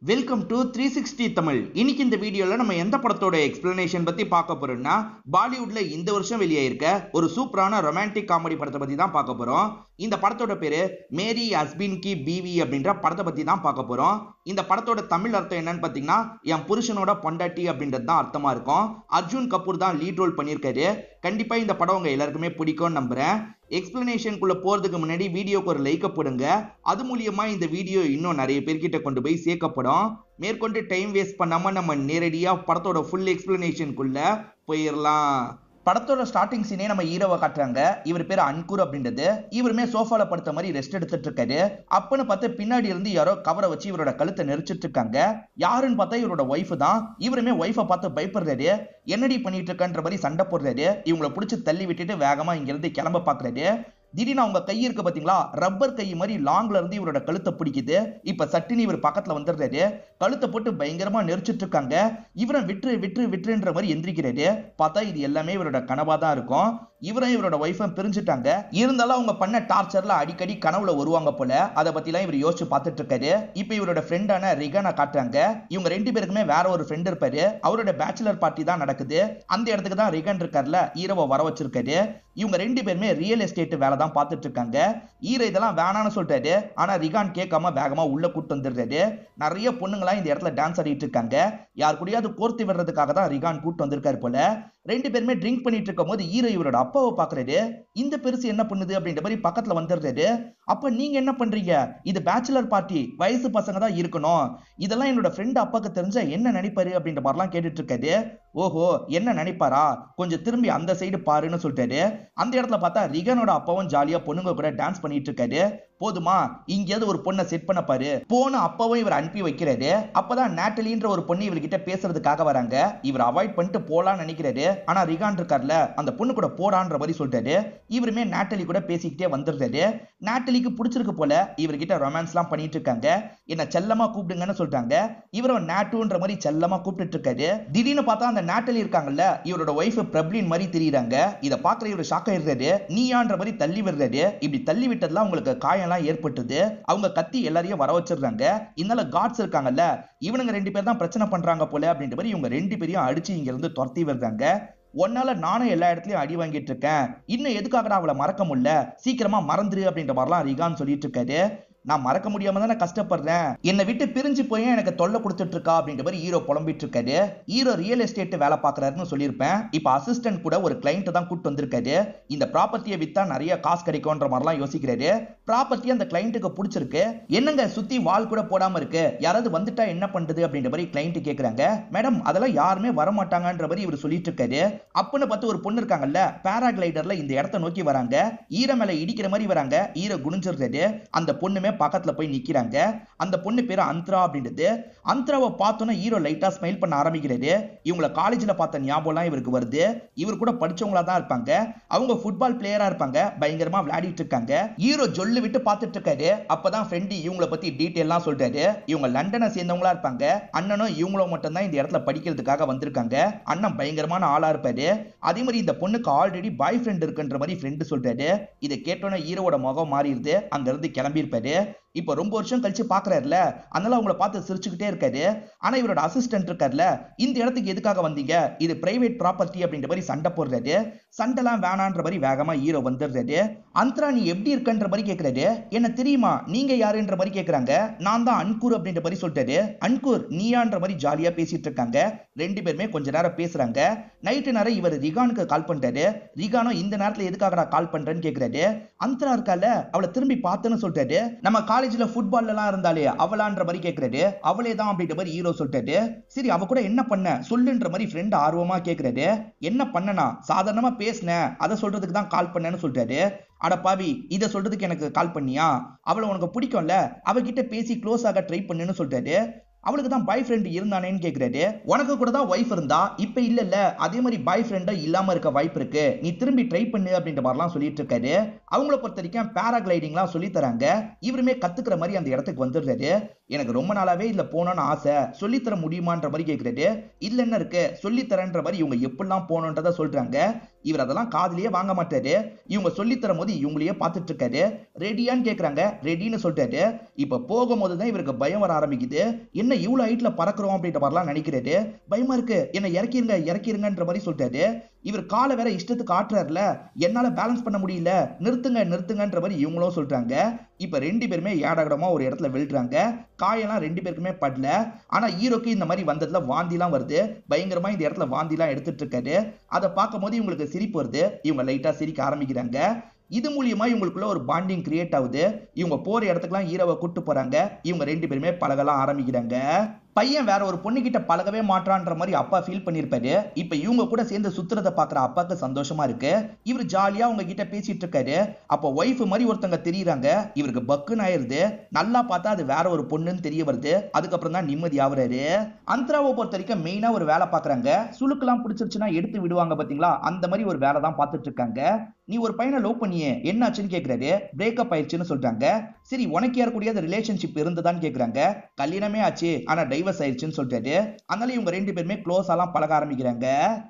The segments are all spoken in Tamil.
Welcome to 360 Tamil. இன்னைக்கு இந்த வீடியோல நம்ம எந்த படத்தோட எக்ஸ்பிளனேஷன் பத்தி பார்க்க போறோம்னா, பாலிவுட்ல இந்த வருஷம் வெளியாயிருக்க ஒரு சூப்பரான ரொமான்டிக் காமெடி படத்தை பத்தி தான் பார்க்க போறோம். இந்த படத்தோட பேரு மேரி ஹஸ்பின் கி பீவி அப்படின்ற படத்தை பத்தி தான் பார்க்க போறோம். இந்த படத்தோட தமிழ் அர்த்தம் என்னன்னு பாத்தீங்கன்னா, என் புருஷனோட பொண்டாட்டி அப்படின்றது தான் அர்த்தமா இருக்கும். அர்ஜுன் கபூர் தான் லீட் ரோல் பண்ணியிருக்காரு. கண்டிப்பா இந்த படம் உங்க எல்லாருக்குமே பிடிக்கும்னு நம்புறேன். எக்ஸ்பிளனேஷனுக்குள்ள போறதுக்கு முன்னாடி வீடியோக்கு ஒரு லைக் போடுங்க. அது மூலியமா இந்த வீடியோ இன்னும் நிறைய பேர்கிட்ட கொண்டு போய் சேர்க்கப்படும். மேற்கொண்டு டைம் வேஸ்ட் பண்ணாம நம்ம நேரடியா படத்தோட ஃபுல் எக்ஸ்பிளனேஷனுக்குள்ள போயிடலாம். படத்தோட ஸ்டார்டிங் சீனே நம்ம ஹீரோவை காட்டுறாங்க. இவர் பேர் அன்கூர் அப்படின்றது. இவருமே சோஃபால படுத்த மாதிரி ரெஸ்ட் எடுத்துட்டு இருக்காரு. அப்பன்னு பார்த்து பின்னாடி இருந்து யாரோ கவரை வச்சு இவரோட கழுத்தை நெரிச்சிட்டு இருக்காங்க. யாருன்னு பார்த்தா இவரோட ஒய்ஃப் தான். இவருமே ஒய்ஃபை பார்த்து பயப்படுறாரு. என்னடி பண்ணிட்டு இருக்கன்ற மாதிரி சண்டை போடுறாரு. இவங்களை பிடிச்சி தள்ளி விட்டுட்டு வேகமா இங்க இருந்து கிளம்ப பாக்குறாரு. திடீர்னு அவங்க கை இருக்கு பாத்தீங்களா, ரப்பர் கை மாதிரி லாங்ல இருந்து இவரோட கழுத்தை பிடிக்குது. இப்ப சட்டினி இவர் பக்கத்துல வந்துடுறாரு. கழுத்தை போட்டு பயங்கரமா நெரிச்சிட்டு இருக்காங்க. இவரை விட்டு விட்டு விட்டுன்ற மாதிரி எந்திரிக்கிறாரு. பார்த்தா இது எல்லாமே இவரோட கனவா தான் இருக்கும். இவரும் இவரோட ஒய்ஃபும் பிரிஞ்சுட்டாங்க. இருந்தாலும் அவங்க பண்ண டார்ச்சர்ல அடிக்கடி கனவுல வருவாங்க போல. அதை பத்தி எல்லாம் இவர் யோசிச்சு பார்த்துட்டு இருக்காரு. இப்ப இவரோட ஃப்ரெண்டான ரிகானை காட்டுறாங்க. இவங்க ரெண்டு பேருக்குமே வேற ஒரு ஃப்ரெண்ட் இருப்பாரு. அவரோட பேச்சுலர் பார்ட்டி தான் நடக்குது. அந்த இடத்துக்கு தான் ரிகன் இருக்காருல, ஹீரோவை வர வச்சிருக்காரு. இவங்க ரெண்டு பேருமே ரியல் எஸ்டேட் வேலை தான் பார்த்துட்டு இருக்காங்க. ஹீரோ இதெல்லாம் வேணான்னு சொல்றாரு. ஆனா ரிகான் கேட்காம வேகமா உள்ள கூட்டு வந்துடுறாரு. நிறைய பொண்ணுங்களா இந்த இடத்துல டான்ஸ் ஆடிட்டு இருக்காங்க. யார் கூடயாவது கோர்த்து விடுறதுக்காக தான் ரிகான் கூட்டு வந்திருக்காரு போல. ரெண்டு பேருமே ட்ரிங்க் பண்ணிட்டு இருக்கும் போது ஹீரோ இவரோட அப்பாவை பாக்குறாரு. இந்த பெருசு என்ன பண்ணுது அப்படின்ற மாதிரி பக்கத்துல வந்துடுறாரு. அப்ப நீங்க என்ன பண்றீங்க? இது பேச்சுலர் பார்ட்டி, வயசு பசங்க தான் இருக்கணும். இதெல்லாம் என்னோட ஃப்ரெண்ட் அப்பாக்கு தெரிஞ்சா என்ன நினைப்பாரு அப்படின்ற மாதிரிலாம் கேட்டுட்டு இருக்காரு. ஓஹோ, என்ன நினைப்பாரா? கொஞ்சம் திரும்பி அந்த சைடு பாருன்னு சொல்லிட்டாரு. அந்த இடத்துல பார்த்தா ரிகனோட அப்பாவும் ஜாலியா பொண்ணுங்க கூட டான்ஸ் பண்ணிட்டு இருக்காரு. போதுமா, இங்கேயாவது ஒரு பொண்ணை செட் பண்ண பாரு. போன அப்பாவும் இவர் அனுப்பி வைக்கிறாரு. அப்பதான் நேட்டலின்ற ஒரு பொண்ணு இவர்கிட்ட பேசுறதுக்காக வராங்க. இவர் அவாய்ட் பண்ணிட்டு போலான்னு நினைக்கிறாரு. ஆனா ரிகான் இருக்கார்ல, அந்த பொண்ணு கூட போடான்ற மாதிரி சொல்லிட்டாரு. இவருமே நேட்டலி கூட பேசிக்கிட்டே வந்துடுறாரு. நேட்டலிக்கு பிடிச்சிருக்கு போல. இவர்கிட்ட ரொமான்ஸ் எல்லாம் பண்ணிட்டு இருக்காங்க. என்ன செல்லமா கூப்பிடுங்கன்னு சொல்றாங்க. இவரும் நேட்டுன்ற மாதிரி செல்லமா கூப்பிட்டு இருக்காரு. திடீர்னு பார்த்தா அந்த நேட்டலி இருக்காங்கல்ல, இவரோட ஒய்ஃப் பிரப்ளின் மாதிரி தெரியுறாங்க. இதை பாக்குற இவர் ஷாக் ஆயிடுறாரு. நீயான்ற மாதிரி தள்ளி விடுறாரு. இப்படி தள்ளி விட்டதுல உங்களுக்கு காயம் ஏற்பட்டது. அவங்க கத்தி எல்லாரையும் வர வச்சிடுறாங்க. இதனால காட்ஸ் இருக்காங்கல்ல, இவனுங்க ரெண்டு பேர் தான் பிரச்சனை பண்றாங்க போல அப்படின்ற மாதிரி இவங்க ரெண்டு பேரையும் அடிச்சு இங்க இருந்து துரத்தி விடுறாங்க. ஒன்னால நானும் எல்லா இடத்துலயும் அடி வாங்கிட்டு இருக்கேன். இன்னும் எதுக்காக அவளை மறக்க முடியல? சீக்கிரமா மறந்துரு அப்படின்ற மாதிரிலாம் ரிகான் சொல்லிட்டு இருக்காரு. நான் மறக்க முடியாம தானே கஷ்டப்படுறேன். என்னை விட்டு பிரிஞ்சு போய் எனக்கு தொல்லை கொடுத்துட்டு இருக்கா அப்படின்ற மாதிரி ஹீரோ புலம்பிட்டு இருக்காரு. ஹீரோ ரியல் எஸ்டேட் வேலை பாக்குறாருன்னு சொல்லியிருப்பேன். இப்ப அசிஸ்டன்ட் கூட ஒரு கிளைண்ட் தான் கூட்டு வந்திருக்காரு. இந்த ப்ராப்பர்ட்டியை வித்தா நிறைய காசு கிடைக்கும்ன்ற மாதிரிலாம் யோசிக்கிறாரு. ப்ராப்பர்ட்டி அந்த கிளைண்ட்டுக்கு பிடிச்சிருக்கு. என்னங்க சுத்தி வால் கூட போடாம இருக்கு, யாராவது வந்துட்டா என்ன பண்றது அப்படின்ற மாதிரி கிளைண்ட் கேக்குறாங்க. மேடம், அதெல்லாம் யாருமே வரமாட்டாங்கன்ற மாதிரி இவர் சொல்லிட்டு இருக்காரு. அப்பன்னு பார்த்து ஒரு பொண்ணு இருக்காங்கல்ல, பேராகிளைடர்ல இந்த இடத்தை நோக்கி வராங்க. ஈர மேல இடிக்கிற மாதிரி வராங்க. ஈர குனிஞ்சிருக்காரு. அந்த பொண்ணுமே பக்கத்துல போய் நிக்கிறாங்க. அந்த பொண்ணு பேரு அந்த்ரா அப்படின்றது. அந்த்ராவை பார்த்தோன்னா ஹீரோ லைட்டா ஸ்மைல் பண்ண ஆரம்பிக்கிறாரு. இவங்கள காலேஜ்ல பார்த்த ஞாபகம்லாம் இவருக்கு வருது. இவர் கூட படிச்சவங்களா தான் இருப்பாங்க. அவங்க ஃபுட்பால் பிளேயரா இருப்பாங்க. பயங்கரமா விளையாடிட்டு இருக்காங்க. ஹீரோ ஜொல்லு விட்டு பார்த்துட்டு இருக்காரு. அப்பதான் ஃப்ரெண்ட் இவங்கள பத்தி டீடைல்லாம் சொல்றாரு. இவங்க லண்டனை சேர்ந்தவங்களா இருப்பாங்க. அண்ணனும் இவங்களும் மட்டும் தான் இந்த இடத்துல படிக்கிறதுக்காக வந்திருக்காங்க. அண்ணன் பயங்கரமான ஆளா இருப்பாரு. அதே மாதிரி இந்த பொண்ணுக்கு ஆல்ரெடி பாய் ஃப்ரெண்ட் இருக்குன்ற மாதிரி ஃப்ரெண்ட் சொல்றாரு. இதை கேட்டோன்னே ஹீரோட முகம் மாறிடுது. அங்க இருந்து கிளம்பி இருப்பாரு. இப்ப ரொம்ப வருஷம் கழிச்சு பாக்குறாருல, அதனால அவங்கள பார்த்து சிரிச்சுக்கிட்டே இருக்காரு. ஆனா இவரோட அசிஸ்டன்ட் இருக்காருல, இந்த இடத்துக்கு எதுக்காக வந்தீங்க? இது பிரைவேட் ப்ராப்பர்ட்டி அப்படின்ற மாதிரி சண்டை போடுறாரு. சண்டைலாம் வேணான்ற மாதிரி வேகமா ஹீரோ வந்துடுறாரு. அந்த்ரா, நீ எப்படி இருக்கன்ற மாதிரி கேட்கிறாரு. என்ன தெரியுமா, நீங்க யாருன்ற மாதிரி கேட்கறாங்க. நான் தான் அன்கூர் அப்படின்ற மாதிரி சொல்லிட்டாரு. அன்கூர் நீயான்ற மாதிரி ஜாலியா பேசிட்டு இருக்காங்க. ரெண்டு பேருமே கொஞ்ச நேரம் பேசுறாங்க. நைட்டு நேரம் இவர் ரிகானுக்கு கால் பண்றாரு. ரிகானோ இந்த நேரத்துல எதுக்காக கால் பண்றேன்னு கேட்கிறாரு. அந்த்ரா இருக்கால, அவளை திரும்பி பார்த்தேன்னு சொல்லிட்டாரு. நம்ம காலேஜ்ல ஃபுட்பால் எல்லாம் இருந்தாலே அவளான்ற மாதிரி கேட்கிறாரு. அவளே தான் அப்படின்ற மாதிரி ஹீரோ சொல்லிட்டாரு. சரி, அவ கூட என்ன பண்ண சொல்லுன்ற மாதிரி ஃப்ரெண்ட் ஆர்வமா கேட்கிறாரு. என்ன பண்ணனா, சாதாரணமா பேசினேன், அதை சொல்றதுக்கு தான் கால் பண்ணேன்னு சொல்லிட்டாரு. அட பாவி, இதை சொல்றதுக்கு எனக்கு கால் பண்ணியா? அவளை உனக்கு பிடிக்கும்ல, அவகிட்ட பேசி க்ளோஸ் ஆக ட்ரை பண்ணுன்னு சொல்லிட்டாரு. அவளுக்கு தான் பாய் ஃப்ரெண்ட் இருந்தானேன்னு கேட்கிறாரு. உனக்கு கூட தான் ஒய்ஃப் இருந்தா, இப்ப இல்ல, அதே மாதிரி பாய் ஃப்ரெண்டா இல்லாம இருக்க வாய்ப்பு இருக்கு, நீ திரும்பி ட்ரை பண்ணு அப்படின்ற மாதிரிலாம் சொல்லிட்டு இருக்காரு. அவங்கள பொறுத்த வரைக்கும் பேராகிளைடிங்லாம் சொல்லி தராங்க. இவருமே கத்துக்கிற மாதிரி அந்த இடத்துக்கு வந்துடுறாரு. எனக்கு ரொம்ப நாளாவே இதுல போனோன்னு ஆசை, சொல்லித்தர முடியுமான்ற மாதிரி கேட்கிறாரு. இல்ல என்ன இருக்கு, சொல்லித்தரன்ற மாதிரி இவங்க எப்படிலாம் போகணுன்றத சொல்றாங்க. இவர் அதெல்லாம் காதுலயே வாங்க மாட்டாரு. இவங்க சொல்லி தரும் போது இவங்களையே பார்த்துட்டு இருக்காரு. ரெடியான்னு கேக்குறாங்க. ரெடின்னு சொல்லிட்டாரு. இப்ப போகும்போது தான் இவருக்கு பயம் வர ஆரம்பிக்குது. என்ன இவ்வளவு ஹைட்ல பறக்குறோம் அப்படின்ற மாதிரிலாம் நினைக்கிறாரு. பயமா இருக்கு, என்ன இறக்கிருங்க இறக்கிருங்கன்ற மாதிரி சொல்லிட்டாரு. இவர் காலை வேற இஷ்டத்துக்கு ஆட்டுறாருல, என்னால பேலன்ஸ் பண்ண முடியல, நிறுத்துங்க நிறுத்துங்கன்ற மாதிரி இவங்களும் சொல்றாங்க. இப்ப ரெண்டு பேருமே ஏடாகடமா ஒரு இடத்துல விழுறாங்க. காயெல்லாம் ரெண்டு பேருக்குமே படல. ஆனா ஹீரோக்கு இந்த மாதிரி வந்ததுல வாந்திலாம் வருது. பயங்கரமா இந்த இடத்துல வாந்திலாம் எடுத்துட்டு இருக்காரு. அதை பார்க்கும் போது இவங்களுக்கு சிரிப்பு வருது. இவங்க லைட்டா சிரிக்க ஆரம்பிக்கிறாங்க. இது மூலியமா இவங்களுக்குள்ள ஒரு பாண்டிங் கிரியேட் ஆகுது. இவங்க போற இடத்துக்குலாம் ஹீரோவை கூட்டு போறாங்க. இவங்க ரெண்டு பேருமே பழகலாம் ஆரம்பிக்கிறாங்க. பையன் வேற ஒரு பொண்ணு கிட்ட பழகவே மாட்டான்ற மாதிரி அப்பா ஃபீல் பண்ணிருப்பாரு. இப்ப இவங்க கூட சேர்ந்து சுத்துறத பாக்குற அப்பாக்கு சந்தோஷமா இருக்கு. இவர் ஜாலியா அவங்க கிட்ட பேசிட்டு இருக்காரு. அப்ப ஒய்ஃப் மாதிரி ஒருத்தங்க தெரியுறாங்க. இவருக்கு பக்குன்னு ஆயிருது. நல்லா பார்த்தா அது வேற ஒரு பொண்ணுன்னு தெரிய வருது. அதுக்கப்புறம் தான் நிம்மதி ஆகுறாரு. அந்தராவை பொறுத்த வரைக்கும் மெயினா ஒரு வேலை பாக்குறாங்க. சுளுக்கெல்லாம் பிடிச்சிருச்சுன்னா எடுத்து விடுவாங்க பாத்தீங்களா, அந்த மாதிரி ஒரு வேலை தான் பார்த்துட்டு இருக்காங்க. நீ ஒரு பையனை லவ் பண்ணியே, என்னாச்சுன்னு கேக்குறாரு. பிரேக்கப் ஆயிடுச்சுன்னு சொல்றாங்க. சரி உனக்கு யாருக்கூடிய ரிலேஷன்ஷிப் இருந்ததான்னு கேக்குறாங்க. கல்யாணமே ஆச்சு, ஆனா டைவர்ஸ் ஆயிடுச்சுன்னு சொல்றாரு. அதனால இவங்க ரெண்டு பேருமே க்ளோஸாலாம் பழக ஆரம்பிக்கிறாங்க.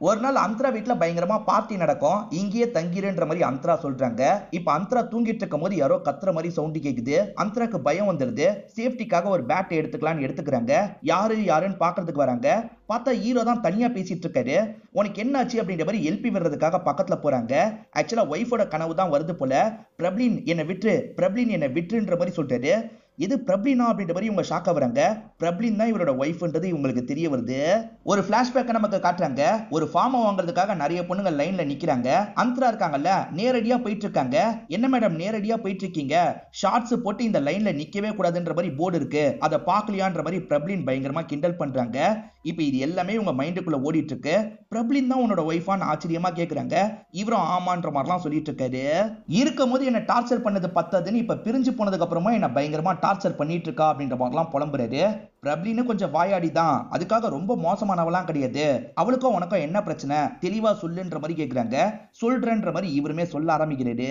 ஒரு நாள் அந்தரா வீட்டுல பயங்கரமா பார்ட்டி நடக்கும். இங்கேயே தங்கிருன்ற மாதிரி அந்தரா சொல்றாங்க. இப்ப அந்தரா தூங்கிட்டு இருக்கும் போது யாரோ கத்துற மாதிரி சவுண்ட் கேக்குது. அந்தராக்கு பயம் வந்துருது. சேஃப்டிக்காக ஒரு பேட் எடுத்துக்கலாம்னு எடுத்துக்கிறாங்க. யாருன்னு பாக்குறதுக்கு வராங்க. பார்த்தா ஹீரோ தான் தனியா பேசிட்டு இருக்காரு. உனக்கு என்ன ஆச்சு அப்படின்ற மாதிரி எழுப்பி விடுறதுக்காக பக்கத்துல போறாங்க. ஆக்சுவலா ஒய்ஃபோட கனவு தான் வருது போல. பிரப்ளின் என்னை விட்டுன்ற மாதிரி சொல்றாரு. இது பிரப்ளினா அப்படின்ற மாதிரி இவங்க ஷாக் ஆகுறாங்க. பிரப்ளின் தான் இவரோட ஒய்ஃப்ன்றது இவங்களுக்கு தெரிய வருது. ஒரு பிளாஷ்பேக் நமக்கு காட்டுறாங்க. ஒரு ஃபார்ம் வாங்குறதுக்காக நிறைய பொண்ணுங்க லைன்ல நிக்கிறாங்க. அந்தரா இருக்காங்கல்ல, நேரடியா போயிட்டு இருக்காங்க. என்ன மேடம் நேரடியா போயிட்டு இருக்கீங்க, ஷார்ட்ஸ் போட்டு இந்த லைன்ல நிக்கவே கூடாதுன்ற மாதிரி போர்டு இருக்கு, அதை பார்க்கலையான்ற மாதிரி பிரப்ளின் பயங்கரமா கிண்டல் பண்றாங்க. இப்ப இது எல்லாமே உங்க மைண்டுக்குள்ள ஓடிட்டு இருக்கு. பிரப்ளின் தான் உன்னோட ஒய்ஃபான்னு ஆச்சரியமா கேக்குறாங்க. இவரும் ஆமான்ற மாதிரிலாம் சொல்லிட்டு இருக்காரு. இருக்கும் போது என்ன டார்ச்சர் பண்ணது பத்தாதுன்னு இப்ப பிரிஞ்சு போனதுக்கு அப்புறமா என்ன பயங்கரமா டார்ச்சர் பண்ணிட்டு இருக்கா அப்படின்ற மாதிரிலாம் புலம்புறாரு. பிரப்ளின்னு கொஞ்சம் வாயாடி தான், அதுக்காக ரொம்ப மோசமானவெல்லாம் கிடையாது. அவளுக்கும் உனக்கும் என்ன பிரச்சனை தெளிவா சொல்லுன்ற மாதிரி கேக்குறாங்க. சொல்றன்ற மாதிரி இவருமே சொல்ல ஆரம்பிக்கிறாரு.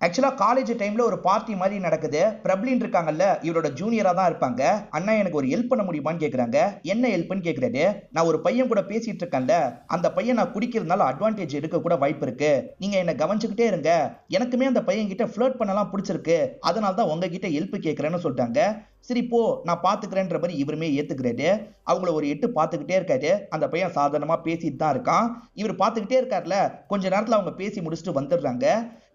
ஆக்சுவலா காலேஜ் டைம்ல ஒரு பார்ட்டி மாதிரி நடக்குது. பிரப்ளின் இருக்காங்கல்ல, இவரோட ஜூனியரா தான் இருப்பாங்க. அண்ணா எனக்கு ஒரு ஹெல்ப் பண்ண முடியுமான்னு கேக்குறாங்க. என்ன ஹெல்ப்னு கேக்குறாரு. நான் ஒரு பையன் கூட பேசிட்டு இருக்கேன்ல, அந்த பையன் நான் குடிக்கிறதுனால அட்வான்டேஜ் எடுக்க கூட வாய்ப்பு இருக்கு. நீங்க என்ன கவனிச்சுக்கிட்டே இருங்க. எனக்குமே அந்த பையன் கிட்ட ஃப்ளர்ட் பண்ணலாம் பிடிச்சிருக்கு. அதனால தான் உங்ககிட்ட ஹெல்ப் கேட்கிறேன்னு சொல்றாங்க. சரி போ நான் பாத்துக்கிறேன்ற மாதிரி இவருமே ஏத்துக்கிறாரு. அவங்கள ஒரு எட்டு பாத்துக்கிட்டே இருக்காரு. அந்த பையன் சாதாரணமா பேசிட்டு தான் இருக்கான். இவர் பாத்துக்கிட்டே இருக்காருல, கொஞ்ச நேரத்துல அவங்க பேசி முடிச்சுட்டு வந்துடுறாங்க.